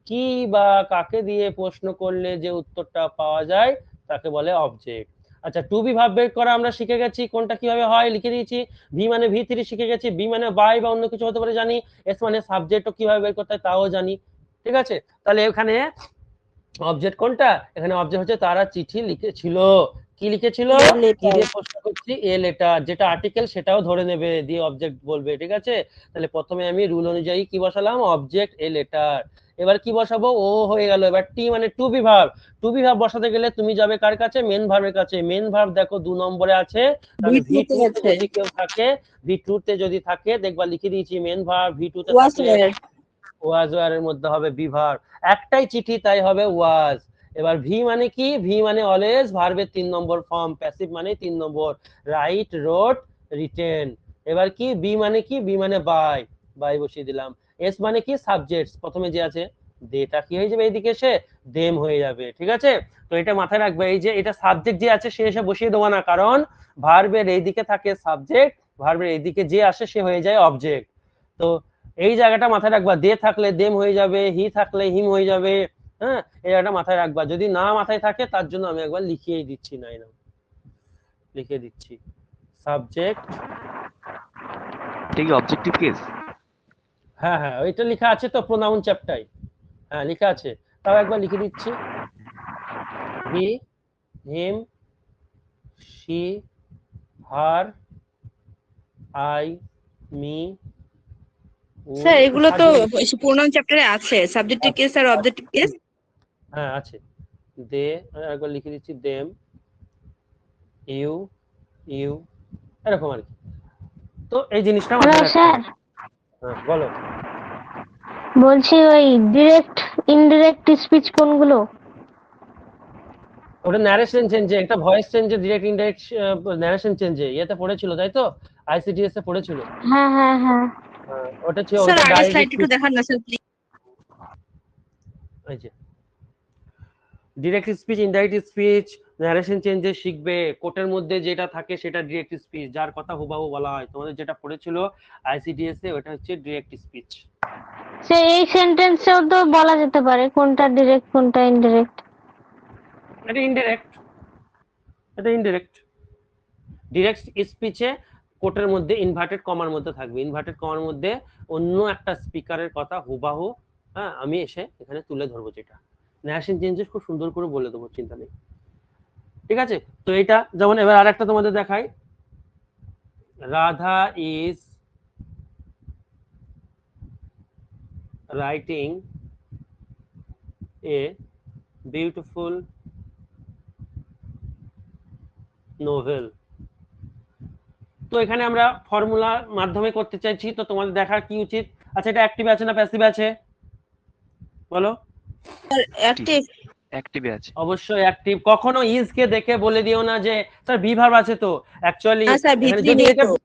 কি বা কাকে দিয়ে প্রশ্ন করলে যে উত্তরটা পাওয়া যায় তাকে বলে অবজেক্ট। আচ্ছা, টু বি ভার্ব বের করা আমরা শিখে গেছি, কোনটা কিভাবে হয় লিখে দিয়েছি। ভি মানে ভি3 শিখে গেছি, বি মানে বাই বা অন্য কিছু হতে পারে জানি, এস মানে সাবজেক্টও কিভাবে বের করতে হয় তাও জানি। ঠিক আছে, তাহলে এখানে অবজেক্ট কোনটা, এখানে অবজেক্ট হচ্ছে তারা চিঠি লিখেছিল। কি লিখেছিল, কি দিয়ে প্রশ্ন করছি, এ লেটার, যেটা আর্টিকেল সেটাও ধরে নেবে, দিয়ে অবজেক্ট বলবে। ঠিক আছে, তাহলে প্রথমে আমি রুল অনুযায়ী কি বসালাম, অবজেক্ট এ লেটার। এবার কি বসাবো, ও হয়ে গেল। এবার টি মানে to be verb. To be verb বসাতে গেলে তুমি যাবে কার কাছে, মেন ভার্বের কাছে। মেন ভার্ব দেখো 2 নম্বরে আছে, তাহলে ভি2 তে যদি কেউ থাকে, ভি2 তে যদি থাকে দেখবা লিখে দিয়েছি মেন ভার্ব, ভি2 তে থাকলে ওয়াজ ওয়ার মধ্যে হবে বি ভার্ব। একটাই চিঠি তাই হবে ওয়াজ। এবার ভি মানে কি, ভি মানে অলওয়েজ ভার্বের 3 নম্বর ফর্ম, প্যাসিভ মানে 3 নম্বর, রাইট রোট রিটেন। এবার কি বি মানে কি, বি মানে বাই, বাই বসিয়ে দিলাম। এস মানে কি, সাবজেক্টস, প্রথমে যে আছে দেটা কি হয়ে যাবে এইদিকে এসে দেম হয়ে যাবে। ঠিক আছে, তো এটা মাথায় রাখবে, এই যে এটা সাবজেক্ট যে আছে সে এসে বসিয়ে দেবো না, কারণ ভার্বের এইদিকে থাকে সাবজেক্ট, ভার্বের এইদিকে যে আসে সে হয়ে যায় অবজেক্ট। তো এই জায়গাটা মাথায় রাখবা, দে থাকলে দেম হয়ে যাবে, হি থাকলে হিম হয়ে যাবে। হ্যাঁ, এই জায়গাটা মাথায় রাখবা, যদি না মাথায় থাকে তার জন্য আমি একবার লিখিয়ে দিচ্ছি, নাই না লিখে দিচ্ছি, সাবজেক্ট। এটা কি অবজেক্টিভ কেস? হ্যাঁ হ্যাঁ, ওইটা লেখা আছে তো প্রোনাউন চ্যাপ্টারে, হ্যাঁ লেখা আছে, তাও একবার লিখে দিচ্ছি, he him she her I me. Sir এগুলো তো প্রোনাউন চ্যাপ্টারে আছে, সাবজেক্টিভ কেস আর অবজেক্টিভ কেস। হ্যাঁ আছে, দে একবার লিখে দিচ্ছি, দেম, ইউ ইউ, এরকম আর কি। তো এই জিনিসটা মাথায় রাখতে স্যার হবে। হ্যাঁ বলো। বলছি ওই ডিরেক্ট ইনডিরেক্ট স্পিচ কোনগুলো? ওটা ন্যারেশন চেঞ্জে, একটা ভয়েস চেঞ্জে, ডিরেক্ট ইনডাইরেক্ট ন্যারেশন চেঞ্জে ইয়েতে পড়েছিল তাই তো, আইসিডিএস এ পড়েছিল। হ্যাঁ হ্যাঁ হ্যাঁ। ওটা ছিল, স্যার ওটা আগের ডাইরেক্ট স্লাইড একটু দেখান না স্যার প্লিজ। এই যে direct speech, indirect speech, narration চেঞ্জে শিখবে। কোটের মধ্যে যেটা থাকে সেটা ডিরেক্ট স্পিচ, যার কথা হুবাহু বলা হয়। তোমাদের যেটা পড়েছিল আইসিডিএস এ ওটা হচ্ছে ডিরেক্ট স্পিচ। সে এই সেন্টেন্সেও তো বলা যেতে পারে কোনটা ডিরেক্ট কোনটা ইনডিরেক্ট। এটা ইনডিরেক্ট, এটা ইনডিরেক্ট। ডিরেক্ট স্পিচে কোটের মধ্যে ইনভার্টেড কমার মধ্যে থাকবে, ইনভার্টেড কমার মধ্যে অন্য একটা স্পিকারের কথা হুবাহু হ্যাঁ আমি এসে এখানে তুলে ধরবো, যেটা ন্যারেশন চেঞ্জেস খুব সুন্দর করে বলে দেবো, চিন্তা নেই। ঠিক আছে, তো এটা যেমন এবার আরেকটা তোমাদের দেখাই, Radha is writing a beautiful novel. তো এখানে আমরা ফর্মুলার মাধ্যমে করতে চাইছি, তো তোমাদের দেখার কি উচিত? আচ্ছা, এটা অ্যাক্টিভ আছে না প্যাসিভ আছে বলো? অ্যাক্টিভ। অ্যাক্টিভে আছে। অবশ্যই অ্যাক্টিভ। কখনো ইজ কে দেখে বলে দিও না যে স্যার ভি ভার্ব আছে, তো অ্যাকচুয়ালি হ্যাঁ স্যার এখানে V3 যদি নেই এটা তো।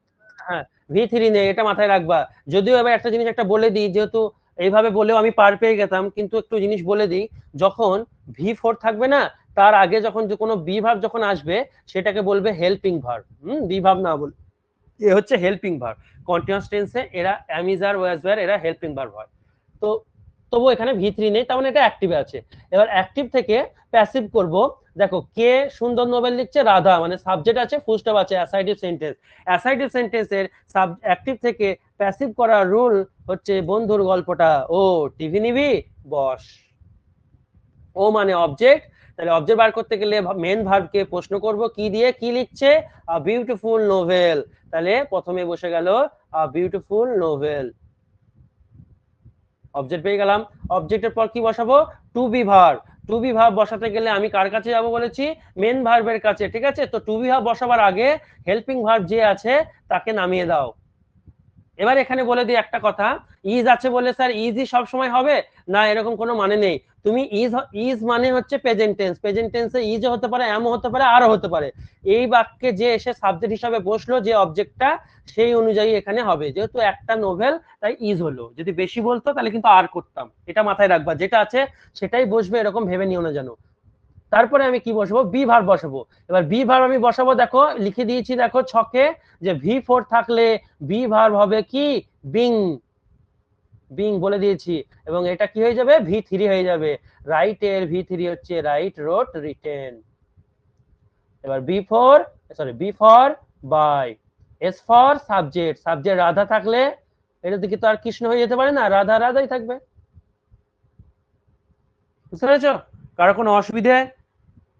হ্যাঁ V3 নেই, এটা মাথায় রাখবা। যদিও এবার একটা জিনিস একটা বলে দিই, যেহেতু এইভাবে বলেও আমি পার পেয়ে গেতাম, কিন্তু একটু জিনিস বলে দিই, যখন V4 থাকবে না, তার আগে যখন যে কোনো বি ভার্ব যখন আসবে সেটাকে বলবে হেল্পিং ভার্ব। বি ভার্ব না বল, এ হচ্ছে হেল্পিং ভার্ব। কন্টিনিউয়াস টেন্সে এরা am is are was were এরা হেল্পিং ভার্ব হয়। তো তবু এখানে V3 নেই, তার মানে এটা অ্যাক্টিভে আছে। এবার অ্যাক্টিভ থেকে প্যাসিভ করব। দেখো কে সুন্দর নোবেল লিখছে? রাধা, মানে সাবজেক্ট আছে, ফুল স্টপ আছে, অ্যাসাইটিভ সেন্টেন্স। অ্যাসাইটিভ সেন্টেন্সের অ্যাক্টিভ থেকে প্যাসিভ করার রুল হচ্ছে বন্ধুর গল্পটা, ও টিভি নিবি, বস। ও মানে অবজেক্ট, তাহলে অবজেক্ট বার করতে গেলে মেন ভার্বকে প্রশ্ন করব কি দিয়ে, কি লিখছে? A beautiful novel. তাহলে প্রথমে বসে গেল আ বিউটিফুল নোভেল, অবজেক্ট পেয়ে গেলাম। অবজেক্টের পর কি বসাবো? To be verb. To be verb বসাতে গেলে আমি কার কাছে যাব বলেছি? মেন ভার্বের কাছে, ঠিক আছে? তো টু বি ভার্ব বসাবার আগে হেল্পিং ভার্ব যে আছে তাকে নামিয়ে দাও। এবার এখানে বলে দিই একটা কথা, ইজ আছে বলে স্যার ইজই সব সময় হবে না, এরকম কোনো মানে নেই। তুমি ইজ মানে হচ্ছে প্রেজেন্ট টেন্স, প্রেজেন্ট টেন্সে ইজও হতে পারে, এমও হতে পারে, আরও হতে পারে। এই বাক্যে যে এসে সাবজেক্ট হিসাবে বসলো, যে অবজেক্টটা, সেই অনুযায়ী এখানে হবে। যেহেতু একটা নোভেল তাই ইজ হলো, যদি বেশি বলতো তাহলে কিন্তু আর করতাম। এটা মাথায় রাখবা, যেটা আছে সেটাই বসবে, এরকম ভেবে নিও না যেন। তারপরে আমি কি বসাবো? বি ভার্ব বসাবো। এবার বি ভার্ব আমি বসাবো, দেখো লিখে দিয়েছি, দেখো ছকে, যে V4 থাকলে বি ভার্ব হবে কি? বিং। বিং বলে দিয়েছি। এবং এটা কি হয়ে যাবে? V3 হয়ে যাবে। রাইট এর V3 হচ্ছে রাইট, রোট, রিটেন। এবার B for by, S for subject. Subject Radha থাকলে এটা দিকে তো আর কৃষ্ণ হয়ে যেতে পারে না, রাধা রাধাই থাকবে। বুঝতে পেরেছো? কারো কোনো অসুবিধে?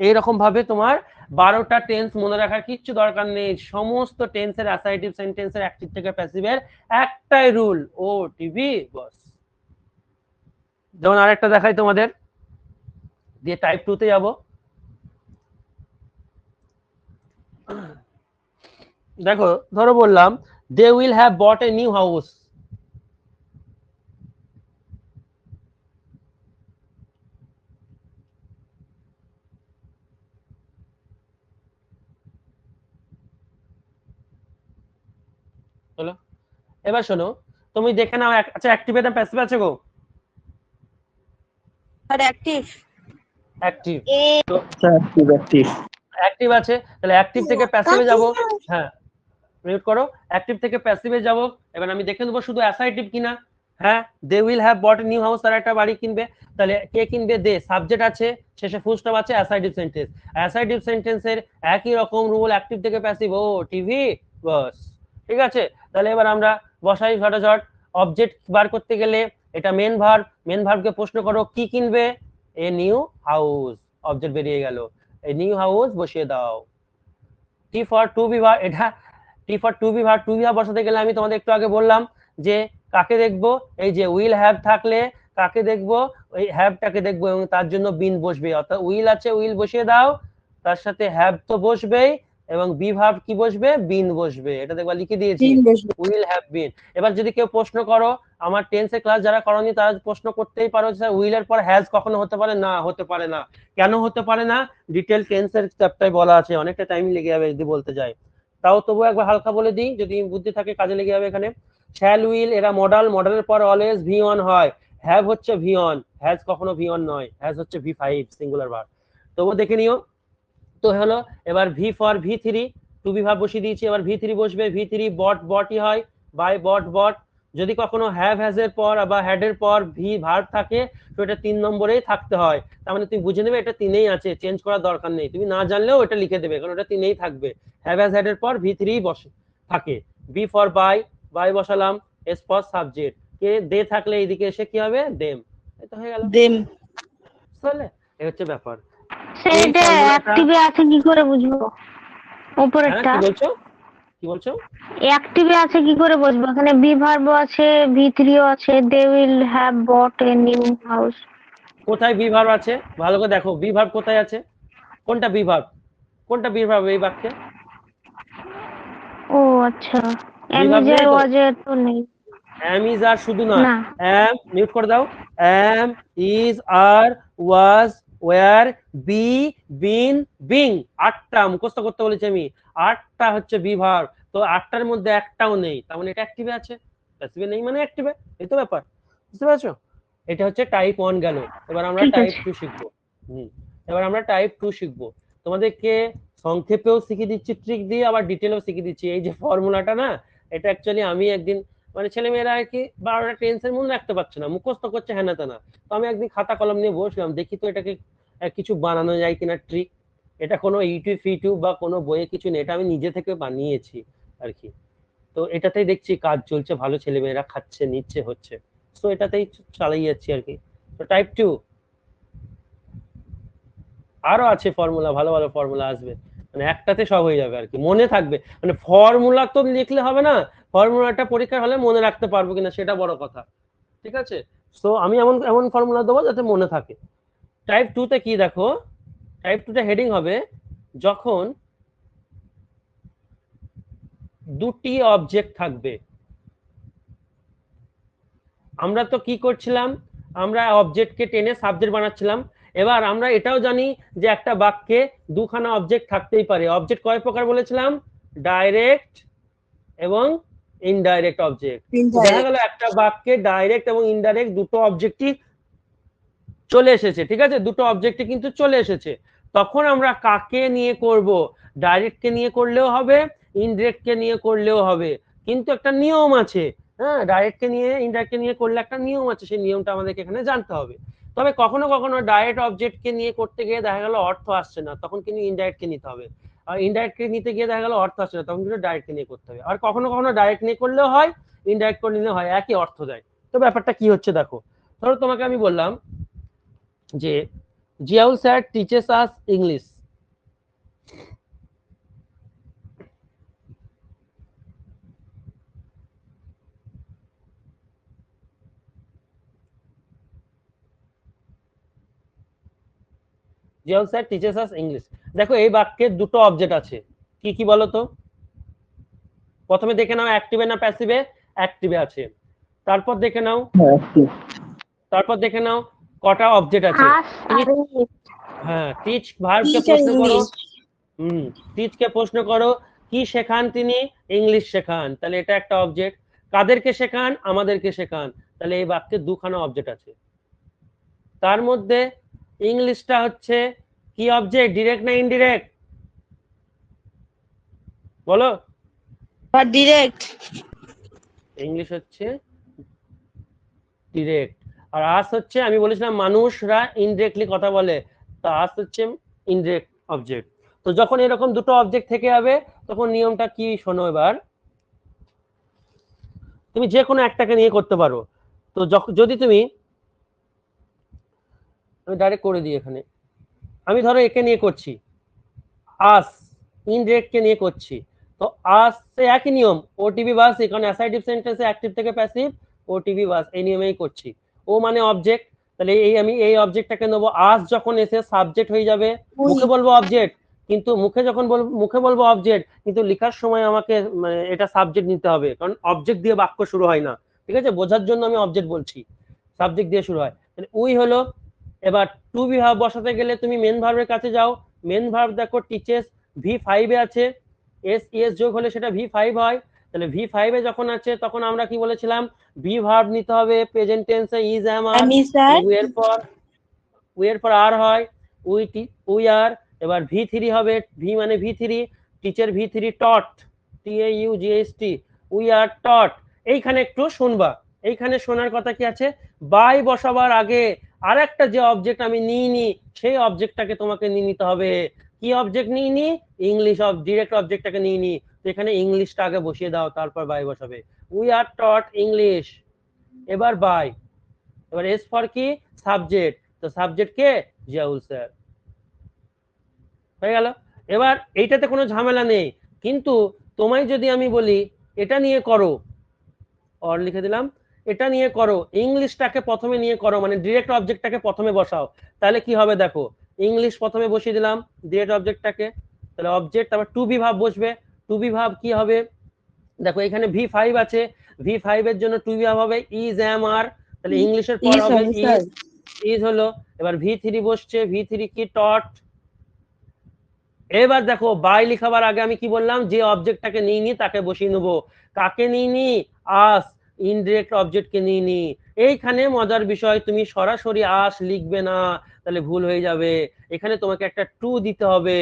এইরকম ভাবে তোমার 12টা টেন্স মনে রাখার কিচ্ছু দরকার নেই। সমস্ত টেন্সের অ্যাসাইটিভ সেন্টেন্সের অ্যাক্টিভ থেকে প্যাসিভের একটাই রুল, ও টিভি বস। যেমন আরেকটা দেখাই তোমাদের, দিয়ে টাইপ 2 তে যাব। দেখো, ধরো বললাম they will have bought a new house. হলো, এবার শোনো, তুমি দেখে নাও, আচ্ছা অ্যাক্টিভ না প্যাসিভ আছে গো? Sir active. অ্যাক্টিভ। তো স্যার অ্যাক্টিভ অ্যাক্টিভ। অ্যাক্টিভ আছে, তাহলে অ্যাক্টিভ থেকে প্যাসিভে যাব। হ্যাঁ, মিউট করো। অ্যাক্টিভ থেকে প্যাসিভে যাব। এবার আমি দেখে নেবো শুধু অ্যাসাইটিভ কিনা। হ্যাঁ, they will have bought new house, তারা একটা বাড়ি কিনবে। তাহলে কে কিনবে? দে, সাবজেক্ট আছে, শেষে ফুল স্টপ আছে, অ্যাসাইটিভ সেন্টেন্স। অ্যাসাইটিভ সেন্টেন্সের একই রকম রুল, অ্যাক্টিভ থেকে প্যাসিভ, ও টিভি বাস। ঠিক আছে, তাহলে এবার আমরা বসাই ঝটাঝট। অবজেক্ট বার করতে গেলে এটা মেন ভার্ব, মেন ভার্বকে প্রশ্ন করো কি কিনবে? এ নিউ হাউস, অবজেক্ট বেরিয়ে গেল, এ নিউ হাউস বসিয়ে দাও। T for to be verb, এটা T for to be verb. To be verb বসাতে গেলে আমি তোমাদের একটু আগে বললাম যে কাকে দেখবো, এই যে উইল হ্যাভ থাকলে কাকে দেখবো? ওই হ্যাভটাকে দেখবো, এবং তার জন্য বিন বসবে। অর্থাৎ উইল আছে, উইল বসিয়ে দাও, তার সাথে হ্যাভ তো বসবেই, এবং বি ভার্ব কি বসবে? বিন বসবে। এটা দেখবা লিখে দিয়েছি, উইল হ্যাভ বিন। এবার যদি কেউ প্রশ্ন করো, আমার টেন্সের ক্লাস যারা করনি তারা প্রশ্ন করতেই পারো, স্যার উইলের পর হ্যাজ কখনো হতে পারে না? হতে পারে না। কেন হতে পারে না? ডিটেল টেন্সের চ্যাপ্টারে বলা আছে, অনেকটা টাইম লেগে যাবে যদি বলতে যাই। তাও তবু একবার হালকা বলে দিই, যদি বুদ্ধি থাকে কাজে লেগে যাবে। এখানে শ্যাল উইল এরা মডাল, মডালের পর অলওয়েজ V1 হয়। হ্যাভ হচ্ছে V1, হ্যাজ কখনো V1 নয়, হ্যাজ হচ্ছে V5 সিঙ্গুলার ভার্ব। তবু দেখে নিও। তো হলো, এবার V for V3, to be verb বসিয়ে দিয়েছি, এবার V3 বসবে। V3 বট, বটই হয়, বাই বট, বট। যদি কখনো হ্যাভ হ্যাজ এর পর বা হ্যাড এর পর ভি ভার্ব থাকে, তো এটা 3 নম্বরেই থাকতে হয়। তার মানে তুমি বুঝে নেবে এটা 3এই আছে, চেঞ্জ করার দরকার নেই। তুমি না জানলেও এটা লিখে দেবে, কারণ এটা 3এই থাকবে। হ্যাভ হ্যাজ হ্যাড এর পর V3 বসে থাকে। বি ফর বাই, বাই বসালাম। এস ফর সাবজেক্ট, কে দে থাকলে এইদিকে এসে কি হবে? দেম। এটা হয়ে গেল। দেম। তাহলে এই হচ্ছে ব্যাপার। সেটা অ্যাক্টিভে আছে কি করে বুঝবো? উপরেরটা কি বলছো? কি বলছো? অ্যাক্টিভে আছে কি করে বুঝবো? এখানে বি ভার্ব আছে, V3 আছে, they will have bought a new house. কোথায় বি ভার্ব আছে? ভালো করে দেখো, বি ভার্ব কোথায় আছে? কোনটা বি ভার্ব? কোনটা বি ভার্ব এই বাক্যে? ও আচ্ছা, দুই ভাব অ্যামিজার নেই তো? ওয়াজের তো নেই। অ্যাম ইজ আর শুধু না, না। অ্যাম মিউট করে দাও, am is are was were be been being, 8টা মুখস্থ করতে বলেছি আমি, 8টা হচ্ছে বি ভার্ব। তো 8টার মধ্যে একটাও নেই, তার মানে এটা অ্যাক্টিভে আছে, প্যাসিভে নেই মানে অ্যাক্টিভে, এই তো ব্যাপার, বুঝতে পারছো? এটা হচ্ছে টাইপ 1 গেল। এবার আমরা ঠিক টাইপ আছে। 2 শিখবো। এবার আমরা টাইপ 2 শিখবো। তোমাদেরকে সংক্ষেপেও শিখিয়ে দিচ্ছি ট্রিক দিয়ে, আবার ডিটেলেও শিখিয়ে দিচ্ছি। এই যে ফর্মুলাটা না, এটা অ্যাকচুয়ালি আমি একদিন, মানে ছেলেমেয়েরা আর কি 12টা টেন্সের মনে রাখতে পারছে না, মুখস্থ করছে হ্যানা তেনা, তো আমি একদিন খাতা কলম নিয়ে বসলাম, দেখি তো এটাকে কিছু বানানো যায় কিনা ট্রিক। এটা কোনো ইউটিউব বা কোনো বইয়ে কিছু নেই, এটা আমি নিজে থেকে বানিয়েছি আর কি। তো এটাতেই দেখছি কাজ চলছে, ভালো ছেলেমেয়েরা খাচ্ছে নিচ্ছে হচ্ছে, তো এটাতেই চালিয়ে যাচ্ছি আর কি। তো টাইপ 2 আরো আছে ফর্মুলা, ভালো ভালো ফর্মুলা আসবে, মানে একটাতে সব হয়ে যাবে আর কি, মনে থাকবে। মানে ফর্মুলা তো লিখলে হবে না, ফর্মুলাটা পরীক্ষার হলে মনে রাখতে পারবো কিনা সেটা বড় কথা, ঠিক আছে? তো আমি এমন এমন ফর্মুলা দেবো যাতে মনে থাকে। টাইপ 2 তে কি দেখো, টাইপ 2 তে হেডিং হবে যখন দুটি অবজেক্ট থাকবে। আমরা তো কি করছিলাম, আমরা অবজেক্টকে টেনে সাবজেক্ট বানাচ্ছিলাম। এবার আমরা এটাও জানি যে একটা বাক্যে দুখানা অবজেক্ট থাকতেই পারে। অবজেক্ট কয় প্রকার বলেছিলাম? ডাইরেক্ট এবং ইনডাইরেক্ট অবজেক্ট। দেখা গেল একটা বাক্যে ডাইরেক্ট এবং ইনডাইরেক্ট দুটো অবজেক্টই চলে এসেছে, ঠিক আছে, দুটো অবজেক্টই কিন্তু চলে এসেছে। তখন আমরা কাকে নিয়ে করব? ডাইরেক্ট কে নিয়ে করলেও হবে, ইনডাইরেক্ট কে নিয়ে করলেও হবে, কিন্তু একটা নিয়ম আছে। হ্যাঁ, ডাইরেক্ট কে নিয়ে ইনডাইরেক্ট কে নিয়ে করলে একটা নিয়ম আছে, সেই নিয়মটা আমাদেরকে এখানে জানতে হবে। তবে কখনো কখনো ডাইরেক্ট অবজেক্ট কে নিয়ে করতে গিয়ে দেখা গেল অর্থ আসছে না, তখন কিন্তু ইনডাইরেক্ট কে নিতে হবে। আর ইনডাইরেক্ট কে নিতে গিয়ে দেখা গেল অর্থ আসছে না, তখন কিন্তু ডাইরেক্ট কে নিয়ে করতে হবে। আর কখনো কখনো ডাইরেক্ট নিয়ে করলেও হয়, ইনডাইরেক্ট করে নিলে হয়, একই অর্থ দেয়। তো ব্যাপারটা কি হচ্ছে দেখো, ধরো তোমাকে আমি বললাম যে Ziaul sir teaches us English. Ziaul sir teaches us English. দেখো এই বাক্যে দুটো অবজেক্ট আছে, কি কি বলো তো? প্রথমে দেখে নাও অ্যাক্টিভে না প্যাসিভে? অ্যাক্টিভে আছে। তারপর দেখে নাও, তারপর দেখে নাও কটা অবজেক্ট আছে। আস আর হ্যাঁ, টিচ ভার্বকে টিচার প্রশ্ন করো। ইংলিশ। টিচকে প্রশ্ন করো কি শেখান তিনি? ইংলিশ শেখান, তাহলে এটা একটা অবজেক্ট। কাদেরকে শেখান? আমাদেরকে শেখান, তাহলে এই বাক্যে দুখানা অবজেক্ট আছে। তার মধ্যে ইংলিশটা হচ্ছে কি অবজেক্ট, ডিরেক্ট না ইনডিরেক্ট? বলো। বা ডিরেক্ট। ইংলিশ হচ্ছে ডিরেক্ট, আর আস হচ্ছে, আমি বলেছিলাম মানুষরা ইনডিরেক্টলি কথা বলে, তা আস হচ্ছে ইনডিরেক্ট অবজেক্ট। তো যখন এরকম দুটো অবজেক্ট থেকে যাবে তখন নিয়মটা কি শোনো এবার। তুমি যে কোনো একটাকে নিয়ে করতে পারো। তো যদি তুমি, আমি ডাইরেক্ট করে দিই এখানে, আমি ধরো একে নিয়ে করছি, আস ইনডিরেক্ট কে নিয়ে করছি, তো আস একই নিয়ম, ওটিভি বাস, কারণ অ্যাসার্টিভ সেন্টেন্সে অ্যাক্টিভ থেকে প্যাসিভ, ওটিভি বাস এই নিয়মেই করছি। ও মানে অবজেক্ট, তাহলে এই আমি এই অবজেক্টটাকে নেবো, আস যখন এসে সাবজেক্ট হয়ে যাবে, মুখে বলবো অবজেক্ট, কিন্তু মুখে বলবো অবজেক্ট, কিন্তু লেখার সময় আমাকে মানে এটা সাবজেক্ট নিতে হবে, কারণ অবজেক্ট দিয়ে বাক্য শুরু হয় না, ঠিক আছে, বোঝার জন্য আমি অবজেক্ট বলছি, সাবজেক্ট দিয়ে শুরু হয়। তাহলে উই হলো। এবার টু বি ভার্ব বসাতে গেলে তুমি মেন ভার্বের কাছে যাও। মেন ভার্ব দেখো টিচেস V5 এ আছে, এস যোগ হলে সেটা V5 হয়। তাহলে V5 এ যখন আছে তখন আমরা কি বলেছিলাম, ভি ভার্ব নিতে হবে প্রেজেন্ট টেন্সে, ইজ এম আর, আমি স্যার। উই এর পর আর হয়, উই আর। এবার V3 হবে, ভি মানে V3, teacher V3 taught, TAUGHT, we are taught. এইখানে একটু শুনবা, এইখানে শোনার কথা কি আছে, বাই বসাবার আগে আরেকটা যে অবজেক্ট আমি নিইনি সেই অবজেক্টটাকে তোমাকে নিয়ে নিতে হবে। কি অবজেক্ট নিইনি? ইংলিশ ডিরেক্ট অবজেক্টটাকে নিইনি, তো এখানে ইংলিশটা আগে বসিয়ে দাও, তারপর বাই বসাবে। উই আর টট ইংলিশ, এবার বাই। এবার এস ফর কি? সাবজেক্ট, তো সাবজেক্ট কে? জিয়াউল স্যার, হয়ে গেল। এবার এইটাতে কোনো ঝামেলা নেই, কিন্তু তোমায় যদি আমি বলি এটা নিয়ে করো, অর লিখে দিলাম, এটা নিয়ে করো, ইংলিশটাকে প্রথমে নিয়ে করো, মানে ডিরেক্ট অবজেক্টটাকে প্রথমে বসাও, তাহলে কি হবে দেখো, ইংলিশ প্রথমে বসিয়ে দিলাম ডিরেক্ট অবজেক্টটাকে, তাহলে অবজেক্ট, আবার টু বি ভার্ব বসবে, টু বি ভার্ব কি হবে, দেখো এখানে V5 আছে, V5 এর জন্য টু বি হবে ইজ এম আর, তাহলে ইংলিশের পর Is হবে হবে, স্যার। ইজ হলো। এবার V3 বসছে, V3 কি টট। এবার দেখো বাই লিখাবার আগে আমি কি বললাম, যে অবজেক্টটাকে নিইনি তাকে বসিয়ে নেবো। কাকে নিইনি? আস, ইনডিরেক্ট অবজেক্টকে নিইনি। এইখানে মজার বিষয়, তুমি সরাসরি আস লিখবে না, তাহলে ভুল হয়ে যাবে। এখানে তোমাকে একটা টু দিতে হবে,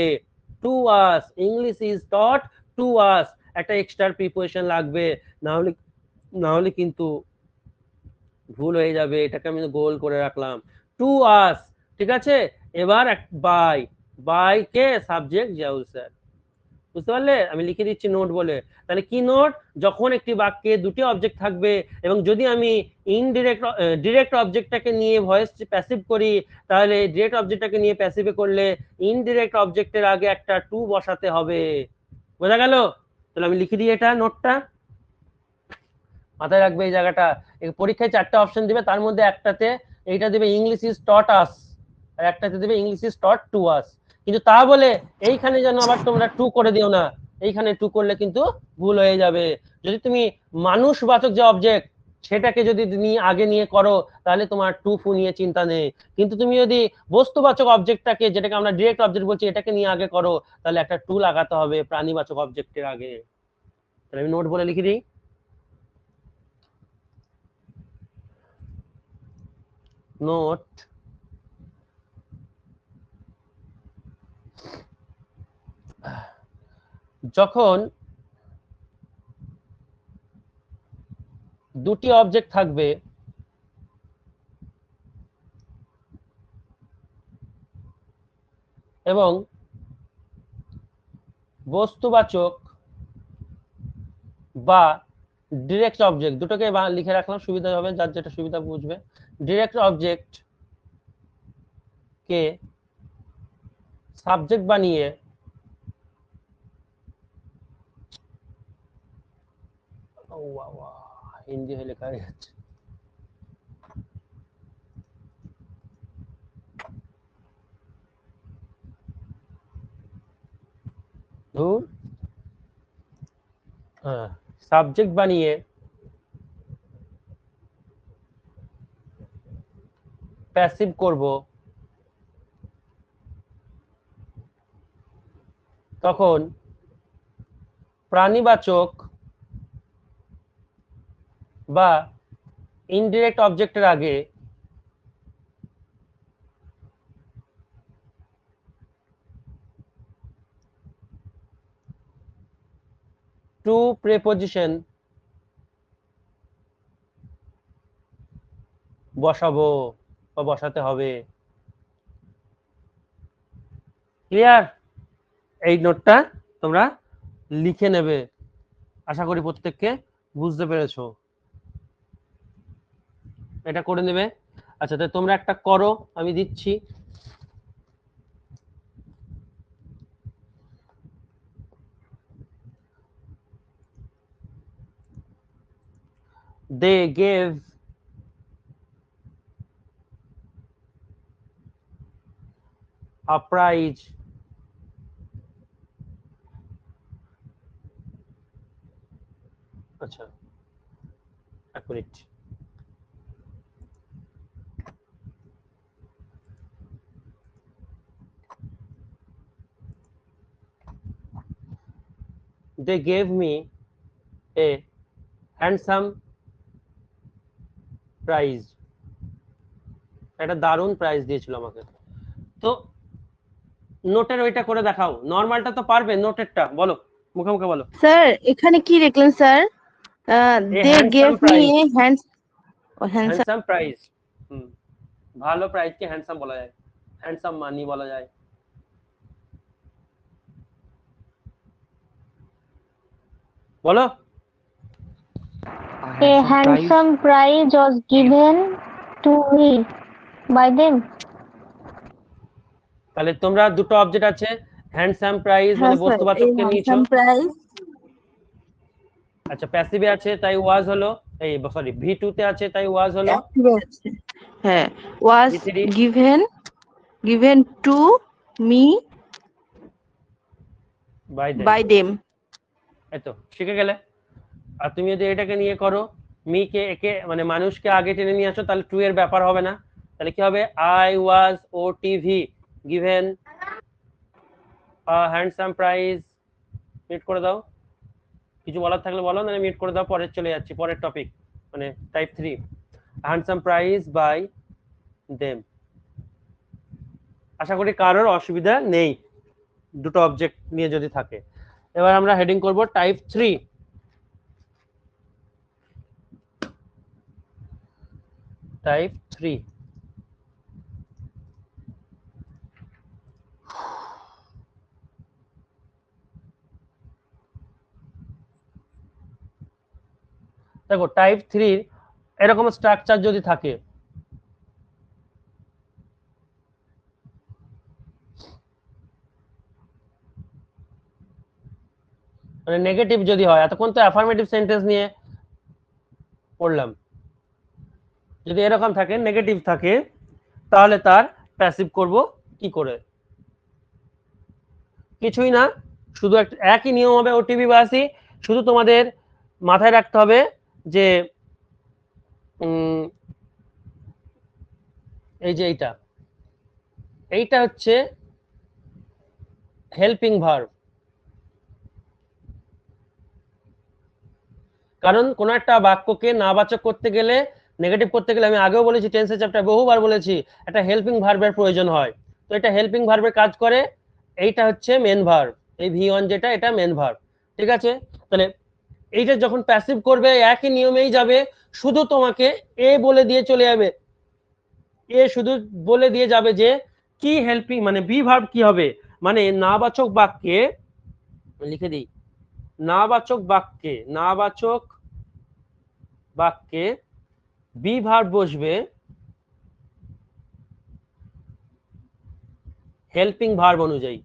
to us, English is taught to us, একটা এক্সট্রা প্রিপোজিশন লাগবে, না হলে কিন্তু ভুল হয়ে যাবে। এটাকে আমি গোল করে রাখলাম, টু আস, ঠিক আছে। এবার বাই, বাই কে সাবজেক্ট জিয়াউল স্যার, বুঝতে পারলে? আমি লিখে দিচ্ছি নোট বলে। তাহলে কি নোট? যখন একটি বাক্যে দুটি অবজেক্ট থাকবে এবং যদি আমি ডিরেক্ট অবজেক্টটাকে নিয়ে ভয়েস প্যাসিভ করি, তাহলে ডিরেক্ট অবজেক্টটাকে নিয়ে প্যাসিভে করলে ইনডিরেক্ট অবজেক্টের আগে একটা টু বসাতে হবে। বোঝা গেল? তাহলে আমি লিখে দিই এটা, নোটটা মাথায় রাখবে এই জায়গাটা। পরীক্ষায় 4টা অপশন দিবে, তার মধ্যে একটাতে এইটা দেবে ইংলিশ ইজ টট আস, আর একটাতে দেবে English is taught to us. কিন্তু তা বলে এইখানে যেন আবার তোমরা টু করে দিও না, এইখানে টু করলে কিন্তু ভুল হয়ে যাবে। যদি তুমি মানুষবাচক যে অবজেক্ট সেটাকে যদি আগে নিয়ে করো, তাহলে তোমার টু ফু নিয়ে চিন্তা নেই। কিন্তু তুমি যদি বস্তুবাচক অবজেক্টটাকে, যেটাকে আমরা ডিরেক্ট অবজেক্ট বলছি, এটাকে নিয়ে আগে করো, তাহলে একটা টু লাগাতে হবে প্রাণীবাচক অবজেক্টের আগে। তাহলে আমি নোট বলে লিখে দিই, নোট যখন দুটি অবজেক্ট থাকবে এবং বস্তুবাচক বা ডিরেক্ট অবজেক্ট, দুটোকে লিখে রাখলাম সুবিধা হবে, যার যেটা সুবিধা বুঝবে। ডিরেক্ট অবজেক্ট কে সাবজেক্ট বানিয়ে হিন্দি হয়ে লেখা যাচ্ছে, সাবজেক্ট বানিয়ে প্যাসিভ করব, তখন প্রাণীবাচক বা ইনডিরেক্ট অবজেক্টের আগে টু প্রিপোজিশন বসাবো বা বসাতে হবে। ক্লিয়ার? এই নোটটা তোমরা লিখে নেবে, আশা করি প্রত্যেককে বুঝতে পেরেছো। এটা করে নেবে। আচ্ছা, তাহলে তোমরা একটা করো, আমি দিচ্ছি। They gave a prize আচ্ছা এক minute, they gave me a handsome prize, একটা দারুণ প্রাইজ দিয়েছিল আমাকে। তো নোটের ওইটা করে দেখাও, নরমালটা তো পারবে, নোটেরটা বলো, মুখে মুখে বলো। স্যার এখানে কি লিখলেন sir? They gave me a handsome handsome prize, ভালো প্রাইজকে হ্যান্ডসাম বলা যায়, হ্যান্ডসাম মানি বলা যায়। বলো। A handsome prize was given to me by them. তাহলে তোমরা দুটো অবজেক্ট আছে, হ্যান্ডসাম প্রাইজ মানে বস্তুবাচককে নিয়েছো, প্রাইজ। আচ্ছা প্যাসিভে আছে তাই ওয়াজ হলো, এই সরি V2 তে আছে তাই ওয়াজ হলো, হ্যাঁ was given to me bye bye them. এই তো শিখে গেলে। আর তুমি যদি এটাকে নিয়ে করো, মি কে একে মানে মানুষকে আগে টেনে নিয়ে আসো, তাহলে টু এর ব্যাপার হবে না। তাহলে কি হবে, আই ওয়াজ ও TV given handsome prize. Meet করে দাও, কিছু বলার থাকলে বলো, না মিট করে দাও, পরে চলে যাচ্ছি পরের টপিক, মানে type 3 handsome prize by them. আশা করি কারোর অসুবিধা নেই দুটো অবজেক্ট নিয়ে যদি থাকে। এবার আমরা হেডিং করব টাইপ 3। টাইপ 3 দেখো, টাইপ 3 এরকম স্ট্রাকচার যদি থাকে, মানে নেগেটিভ যদি হয়, এতক্ষণ তো অ্যাফার্মেটিভ সেন্টেন্স নিয়ে পড়লাম, যদি এরকম থাকে নেগেটিভ থাকে, তাহলে তার প্যাসিভ করব কি করে? কিছুই না, শুধু একই নিয়ম হবে ওটিভি বাসি। শুধু তোমাদের মাথায় রাখতে হবে যে এই যে এইটা হচ্ছে হেল্পিং ভার্ব। কারণ কোন একটা বাক্যকে নাবাচক করতে গেলে, নেগেটিভ করতে গেলে, আমি আগেও বলেছি টেন্সের চ্যাপ্টারে বহুবার বলেছি, একটা হেল্পিং ভার্বের প্রয়োজন হয়। তো এটা হেল্পিং ভার্বের কাজ করে, এইটা হচ্ছে মেন ভার্ব, এই ভি1 যেটা, এটা মেন ভার্ব। ঠিক আছে, তাহলে এইটা যখন প্যাসিভ করবে একই নিয়মেই যাবে, শুধু তোমাকে এ বলে দিয়ে চলে যাবে, এ শুধু বলে দিয়ে যাবে যে কি হেল্পিং, মানে বি ভার্ব কি হবে, মানে নাবাচক বাক্যে লিখে দিই, নাবাচক বাক্যে বি ভার্ব বসবে হেল্পিং ভার্ব অনুযায়ী।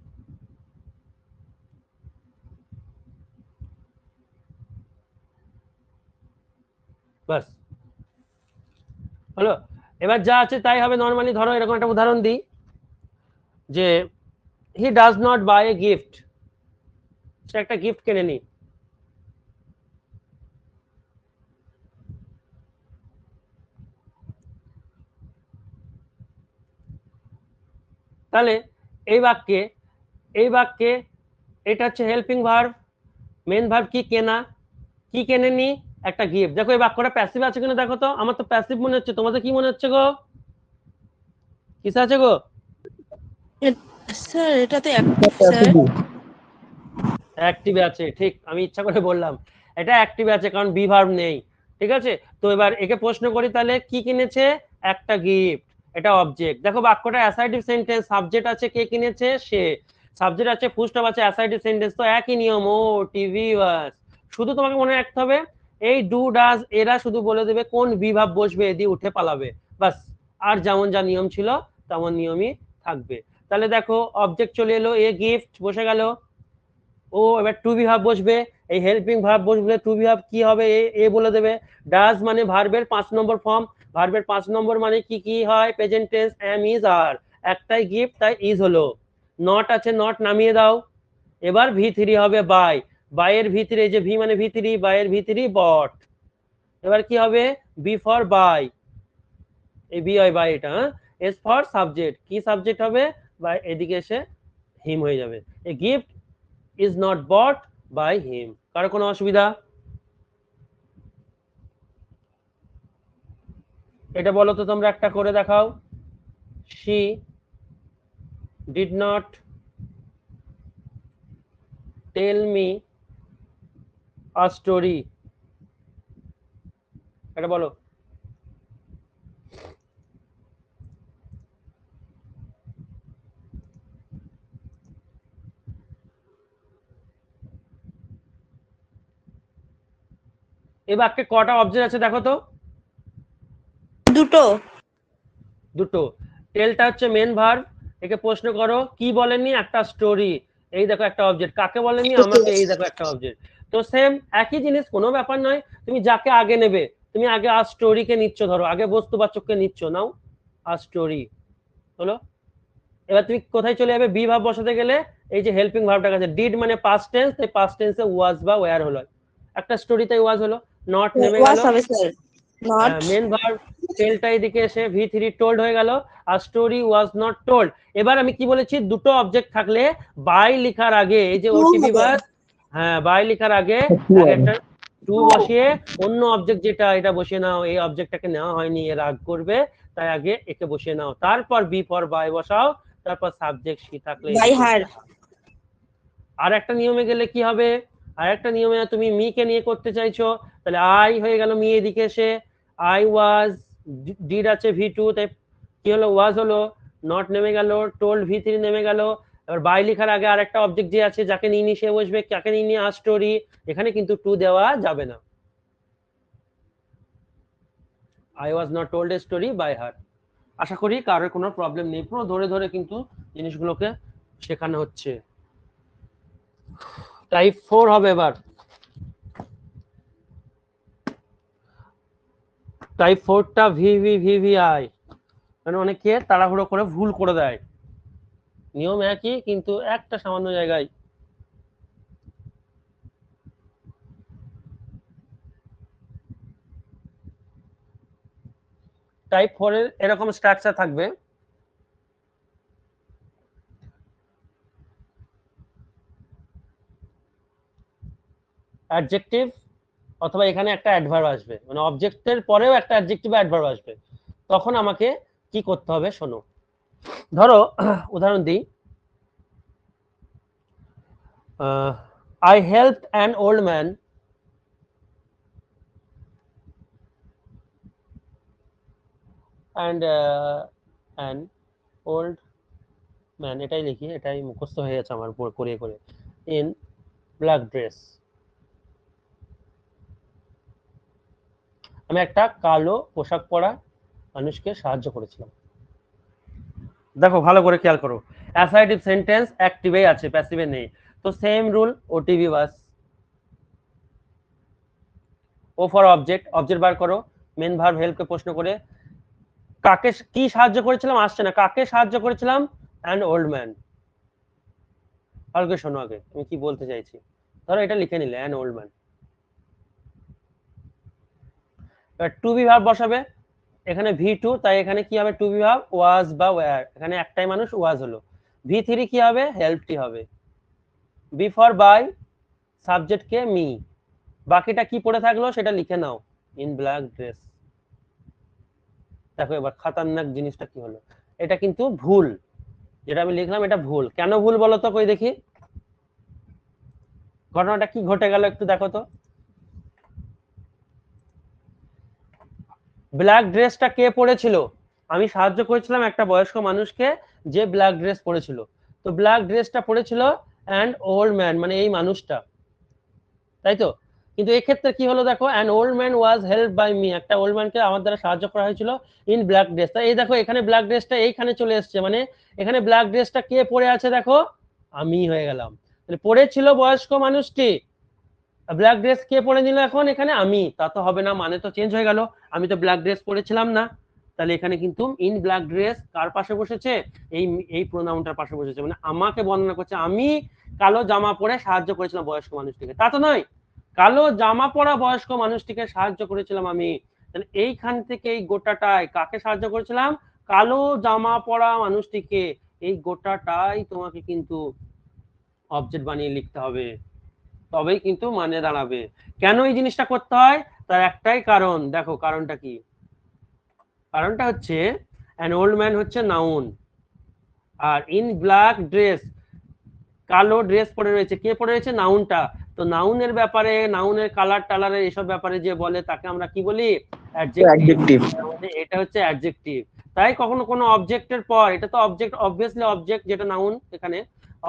বাস হলো, এবার যা আছে তাই হবে নরমালি। ধরো এরকম একটা উদাহরণ দিই, যে he does not buy a gift, সে একটা গিফট কেনে নি। তাহলে এই বাক্যে এটা হচ্ছে হেল্পিং ভার্ব, মেন ভার্ব কি, কেনা, কি কেনেনি, একটা গিফট। দেখো এই বাক্যটা প্যাসিভ আছে কিনা দেখো তো, আমার তো প্যাসিভ মনে হচ্ছে, তোমাদের কি মনে হচ্ছে গো, কিসে আছে গো? স্যার এটাতে স্যার অ্যাক্টিভে আছে, ঠিক, আমি ইচ্ছা করে বললাম এটা অ্যাক্টিভে আছে, কারণ বি ভার্ব নেই। ঠিক আছে, তো এবার একে প্রশ্ন করি, তাহলে কি কিনেছে, একটা গিফট, এটা অবজেক্ট। দেখো বাক্যটা অ্যাসার্টিভ সেন্টেন্স, সাবজেক্ট আছে কে কিনেছে, সে, সাবজেক্ট আছে, ফুল স্টপ আছে, অ্যাসার্টিভ সেন্টেন্স, তো একই নিয়ম, ও টিভি ওয়াজ। শুধু তোমাকে মনে রাখতে হবে এই ডু ডাজ এরা শুধু বলে দেবে কোন বি ভার্ব বসবে, এদিকে উঠে পালাবে, বাস। আর যেমন যা নিয়ম ছিল তেমন নিয়মই থাকবে। তাহলে দেখো অবজেক্ট চলে এলো, এ গিফট বসে গেল, ও এবার টু বি ভার্ব বসবে, এই হেল্পিং ভার্ব বসবে, টু বি ভার্ব কি হবে, এ বলে দেবে। ডাজ মানে ভার্বের 5 নম্বর ফর্ম, ভার্বের 5 নম্বর মানে কি কি হয়, প্রেজেন্ট টেন্স, এম, ইজ, আর, একটাই গিফট তাই ইজ হলো। নট আছে, নট নামিয়ে দাও। এবার ভি3 হবে বাই, বাইয়ের ভি3, এই যে ভি মানে ভি3, বাইয়ের ভি3 বট। এবার কি হবে, বি ফর বাই, এই বি হয় বাই, এটা এস ফর সাবজেক্ট, কি সাবজেক্ট হবে, বাই, এদিকে এসে হিম হয়ে যাবে। A gift is not bought by him। কারো কোনো অসুবিধা? এটা বলো তো তোমরা, একটা করে দেখাও। she did not tell me a story। এটা বলো। এই বাক্যে কটা অবজেক্ট আছে দেখো তো? দুটো। টেলটা হচ্ছে মেন ভার্ব, একে প্রশ্ন করো কি বলেনি, একটা স্টোরি, এই দেখো একটা অবজেক্ট, কাকে বলেনি, আমাকে, এই দেখো একটা অবজেক্ট। তো সেম একই জিনিস, কোনো ব্যাপার নয়, তুমি যাকে আগে নেবে, তুমি আগে আ স্টোরিকে নিচ্ছ, ধরো আগে বস্তুবাচককে নিচ্ছ, নাও আ স্টোরি হলো। এবার তুমি কোথায় চলে যাবে, বি ভার্ব বসাতে গেলে এই যে হেল্পিং ভার্বটা আছে, ডিড মানে পাস্ট টেন্স, তাই পাস্ট টেন্সে ওয়াজ বা ওয়্যার হলো। একটা স্টোরিতে ওয়াজ হলো, নট নেমে ওয়াজ গেল, হবে স্যার, নট। মেন ভার্ব টেলটা এদিকে এসে V3 টোল্ড হয়ে গেল, আর স্টোরি ওয়াজ নট টোল্ড। এবার আমি কি বলেছি, দুটো অবজেক্ট থাকলে বাই লেখার আগে এই যে ওটিভি ভার্ব, হ্যাঁ বাই লেখার আগে একটা টু বসিয়ে অন্য অবজেক্ট যেটা এটা বসিয়ে নাও, এই অবজেক্টটাকে নেওয়া হয়নি, এর আগ করবে, তাই আগে একে বসিয়ে নাও, তারপর বি ফর বাই বসাও, তারপর সাবজেক্ট সি থাকলে বাই হার। আর একটা নিয়মে গেলে কি হবে, আর একটা নিয়মে তুমি মি কে নিয়ে করতে চাইছো, তাহলে আই হয়ে গেল মি এদিকে এসে, আই ওয়াজ, ডিড আছে V2, তাই কি হলো ওয়াজ হলো, নট নেমে গেল, টোল্ড V3 নেমে গেল। এবার বাই লেখার আগে আরেকটা অবজেক্ট যে আছে যাকে নিয়ে নিয়ে সে বসবে, কাকে নিয়ে নিয়ে আর স্টোরি, এখানে কিন্তু টু দেওয়া যাবে না। I was not told a story by her. আশা করি কারোর কোনো প্রবলেম নেই, পুরো ধরে ধরে কিন্তু জিনিসগুলোকে শেখানো হচ্ছে। টাইপ 4 হবে এবার। টাইপ 4টা VVVVI, মানে অনেকে তাড়াহুড়ো করে ভুল করে দেয়, নিয়ম একই কিন্তু একটা সামান্য জায়গায়। টাইপ 4 এর এরকম স্ট্রাকচার থাকবে, অ্যাডজেক্টিভ অথবা এখানে একটা অ্যাডভার্ব আসবে, মানে অবজেক্টের পরেও একটা অ্যাডজেক্টিভ অ্যাডভার্ব আসবে, তখন আমাকে কি করতে হবে শোনো। ধরো উদাহরণ দিই, I helped an old man, and an old man, এটাই লিখি, এটাই মুখস্থ হয়ে গেছে আমার করে করে, ইন ব্ল্যাক ড্রেস। আমি একটা কালো পোশাক পরা মানুষকে সাহায্য করেছিলাম। দেখো ভালো করে খেয়াল করো, অ্যাসার্টিভ সেন্টেন্স অ্যাক্টিভেই আছে, প্যাসিভে নেই, তো সেম রুল, ওটিভি বাস। ও ফর অবজেক্ট, অবজেক্ট বার করো, মেন ভার্ব হেল্পকে প্রশ্ন করে, কাকে কি সাহায্য করেছিলাম আসছে না, কাকে সাহায্য করেছিলাম, অ্যান ওল্ড ম্যান। ভালো করে শোনো আগে আমি কি বলতে চাইছি, ধরো এটা লিখে নিলে অ্যান ওল্ড ম্যান। এবার টু বি ভার্ব বসাবে, এখানে V2, তাই এখানে কি হবে, টু বি ভার্ব ওয়াজ বা ওয়্যার, এখানে একটাই মানুষ ওয়াজ হলো। V3 কি হবে, হেল্পটি হবে। বি ফর বাই, সাবজেক্ট কে মি, বাকিটা কি পড়ে থাকলো সেটা লিখে নাও, ইন ব্ল্যাক ড্রেস। দেখো এবার খতরনাক জিনিসটা কি হলো, এটা কিন্তু ভুল, যেটা আমি লিখলাম এটা ভুল। কেন ভুল বলো তো, কই দেখি ঘটনাটা কি ঘটে গেল একটু দেখো তো। ব্ল্যাক ড্রেসটা কে পরেছিল, আমি সাহায্য করেছিলাম একটা বয়স্ক মানুষকে যে ব্ল্যাক ড্রেস পরেছিল, তো ব্ল্যাক ড্রেসটা পরেছিল অ্যান্ড ওল্ড ম্যান, মানে এই মানুষটা, তাই তো। কিন্তু এক্ষেত্রে কি হলো দেখো, an old man was help by me, একটা ওল্ড ম্যানকে আমার দ্বারা সাহায্য করা হয়েছিল, ইন ব্ল্যাক ড্রেস। তাই এই দেখো এখানে ব্ল্যাক ড্রেসটা এইখানে চলে এসছে, মানে এখানে ব্ল্যাক ড্রেসটা কে পরে আছে দেখো, আমি হয়ে গেলাম। তাহলে পরেছিল বয়স্ক মানুষটি, ব্ল্যাক ড্রেস কে পরে নিল এখন এখানে, আমি, তা তো হবে না, মানে তো চেঞ্জ হয়ে গেল, আমি তো ব্ল্যাক ড্রেস পরেছিলাম না। তাহলে এখানে কিন্তু ইন ব্ল্যাক ড্রেস কার পাশে বসেছে, এই এই প্রোনাউনটার পাশে বসেছে, মানে আমাকে বর্ণনা করছে, আমি কালো জামা পরে সাহায্য করেছিলাম বয়স্ক মানুষটিকে, তা তো নয়, কালো জামা পরা বয়স্ক মানুষটিকে সাহায্য করেছিলাম আমি। তাহলে এইখান থেকে এই গোটাটাই কাকে সাহায্য করেছিলাম, কালো জামা পরা মানুষটিকে, এই গোটাটাই তোমাকে কিন্তু অবজেক্ট বানিয়ে লিখতে হবে, তবেই কিন্তু মানে দাঁড়াবে। কেন এই জিনিসটা করতে হয়, তার একটাই কারণ, দেখো কারণটা কি, কারণটা হচ্ছে অ্যান ওল্ড ম্যান হচ্ছে নাউন, আর ইন ব্ল্যাক ড্রেস কালো ড্রেস পরে রয়েছে, কে পরে রয়েছে, নাউনটা। তো নাউনের ব্যাপারে, নাউনের কালার টালারের এসব ব্যাপারে যে বলে তাকে আমরা কি বলি, অ্যাডজেক্টিভ। এটা হচ্ছে অ্যাডজেক্টিভ। তাই কখনো কোনো অবজেক্টের পর, এটা তো অবজেক্ট, অবভিয়াসলি অবজেক্ট যেটা নাউন, এখানে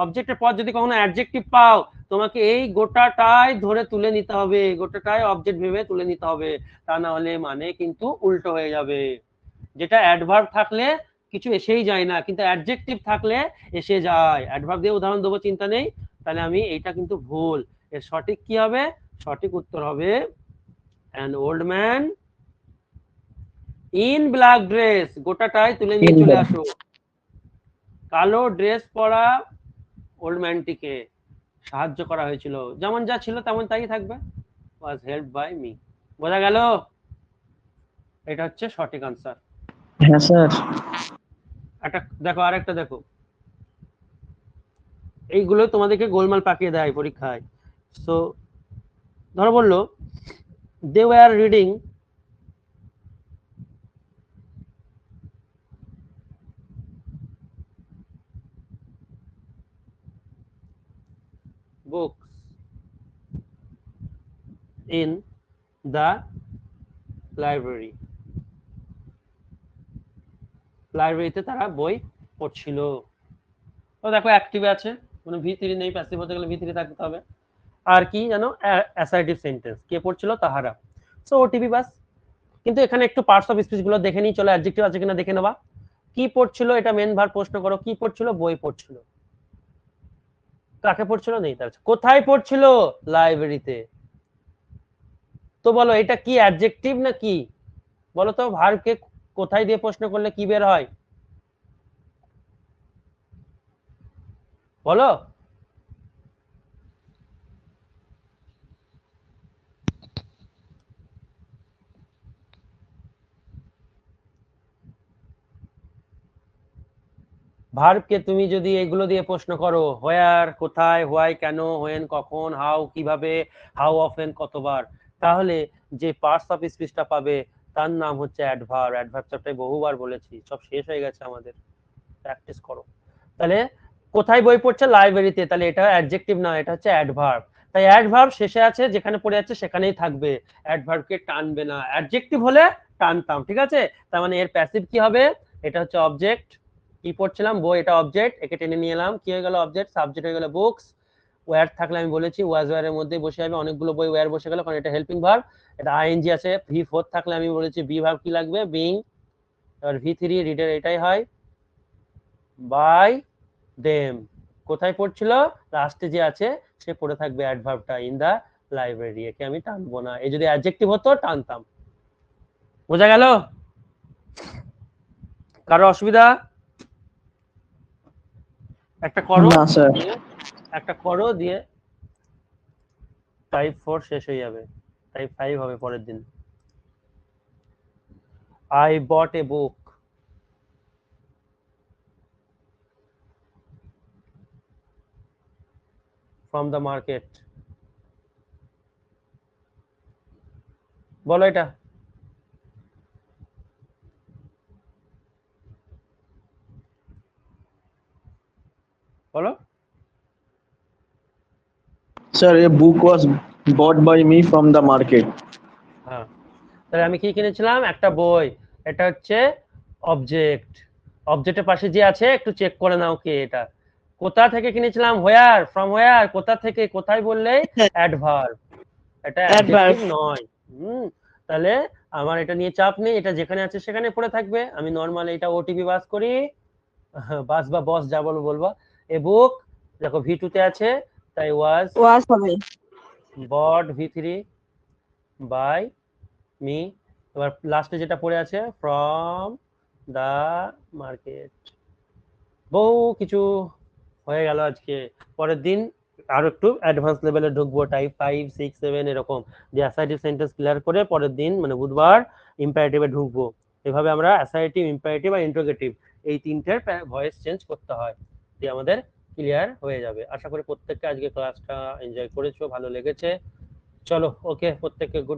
অবজেক্টের পর যদি কখনো অ্যাডজেক্টিভ পাও, তোমাকে এই গোটাটাই ধরে তুলে নিতে হবে, গোটাটাই অবজেক্ট ভেবে তুলে নিতে হবে, তা না হলে মানে কিন্তু উল্টো হয়ে যাবে। যেটা অ্যাডভার্ব থাকলে কিছু এসেই যায় না, কিন্তু অ্যাডজেক্টিভ থাকলে এসে যায়। অ্যাডভার্ব দিয়ে উদাহরণ দেবো, চিন্তা নেই। তাহলে আমি এইটা কিন্তু ভুল, এর সঠিক কি হবে, সঠিক উত্তর হবে an old man in black dress, গোটাটাই তুলে নিয়ে চলে আসো, কালো ড্রেস পরা ওল্ড ম্যানটিকে সাহায্য করা হয়েছিল, যেমন যা ছিল তেমন তাই থাকবে। was helped by me বোঝা গেল এটা হচ্ছে সঠিক আনসার হ্যাঁ স্যার একটা দেখো আরেকটা দেখো এইগুলো তোমাদেরকে গোলমাল পাকিয়ে দেয় পরীক্ষায় সো ধরো বললো they were reading books in the library লাইব্রেরিতে তারা বই পড়ছিল তো দেখো অ্যাক্টিভ আছে মানে V3 নেই প্যাসিভ হতে গেলে V3 থাকতে হবে আর কি জানো অ্যাসার্টিভ সেন্টেন্স কে পড়ছিল তাহারা সো ওটিপি বাস কিন্তু এখানে একটু পার্টস অফ স্পিচ গুলো দেখে নিই চলো অ্যাডজেক্টিভ আছে কিনা দেখে নেবা কি পড়ছিল এটা মেন ভার প্রশ্ন করো কি পড়ছিল বই পড়ছিল কাকে পড়ছিল নেই তার কোথায় পড়ছিল লাইব্রেরিতে তো বলো এটা কি অ্যাডজেক্টিভ না কি বলো তো ভার্বকে কোথায় দিয়ে প্রশ্ন করলে কি বের হয় বলো ভার্বকে তুমি যদি এগুলো দিয়ে প্রশ্ন করো হোয়ার কোথায় হোয়াই কেন হোয়েন কখন হাউ কিভাবে হাউ অফেন কতবার তাহলে যে পার্টস অফ স্পিচটা পাবে তার নাম হচ্ছে অ্যাডভার্ব অ্যাডভার্ব চ্যাপ্টারে বহুবার বলেছি সব শেষ হয়ে গেছে আমাদের প্র্যাকটিস করো তাহলে কোথায় বই পড়ছে লাইব্রেরিতে তাহলে এটা অ্যাডজেক্টিভ না এটা হচ্ছে অ্যাডভার্ব তাই অ্যাডভার্ব শেষে আছে যেখানে পড়ে আছে সেখানেই থাকবে অ্যাডভার্বকে টানবে না অ্যাডজেক্টিভ হলে টানতাম ঠিক আছে তার মানে এর প্যাসিভ কি হবে এটা হচ্ছে অবজেক্ট কি পড়ছিলাম বই এটা অবজেক্ট একে টেনে নিয়ে এলাম কি হয়ে গেল অবজেক্ট সাবজেক্ট হয়ে গেল বুকস ওয়্যার থাকলে আমি বলেছি ওয়াজ ওয়্যারের মধ্যে বসে যাবে অনেকগুলো বই ওয়্যার বসে গেল কারণ এটা হেল্পিং ভার্ব এটা আইএনজি আছে V4 থাকলে আমি বলেছি বি ভার্ব কি লাগবে বিং আর V3 রিডার এটাই হয় বাই দেম কোথায় পড়ছিল লাস্টে যে আছে সে পড়ে থাকবে অ্যাডভার্বটা ইন দা লাইব্রেরি একে আমি টানবো না এই যদি অ্যাডজেক্টিভ হতো টানতাম বোঝা গেল কারো অসুবিধা একটা করো না স্যার একটা করো দিয়ে টাইপ 4 শেষ হয়ে যাবে টাইপ 5 হবে পরের দিন I bought a book from the market বলো এটা বলো sir a book was bought by me from the market হ্যাঁ তাহলে আমি কি কিনেছিলাম একটা বই এটা হচ্ছে অবজেক্ট অবজেক্টের পাশে যে আছে একটু চেক করে নাও কি এটা কোথা থেকে কিনেছিলাম হোয়ার ফ্রম হোয়ার কোথা থেকে কোথায় বললে অ্যাডভার্ব এটা অ্যাডজেক্টিভ নয় তাহলে আমার এটা নিয়ে চাপ নেই এটা যেখানে আছে সেখানে পড়ে থাকবে আমি নরমালি এটা ওটিপি বাস করি বাস বা বস যা বলবো বলবো এ বুক দেখো V2 তে আছে তাই ওয়াজ হবে বট V3 বাই মি এবার লাস্টে যেটা পড়ে আছে ফ্রম দা মার্কেট বহু কিছু হয়ে গেল আজকে পরের দিন আরো একটু অ্যাডভান্স লেভেলে ঢুকবো টাইপ 5 6 7 এরকম যে অ্যাসার্টিভ সেন্টেন্স ক্লিয়ার করে পরের দিন মানে বুধবার ইম্পারেটিভে ঢুকবো এভাবে আমরা অ্যাসার্টিভ ইম্পারেটিভ আর ইন্টারোগেটিভ এই তিনটের ভয়েস চেঞ্জ করতে হয় দিয়ে আমাদের ক্লিয়ার হয়ে যাবে আশা করি প্রত্যেককে আজকে ক্লাসটা এনজয় করেছো ভালো লেগেছে চলো ওকে প্রত্যেককে গুড নাইট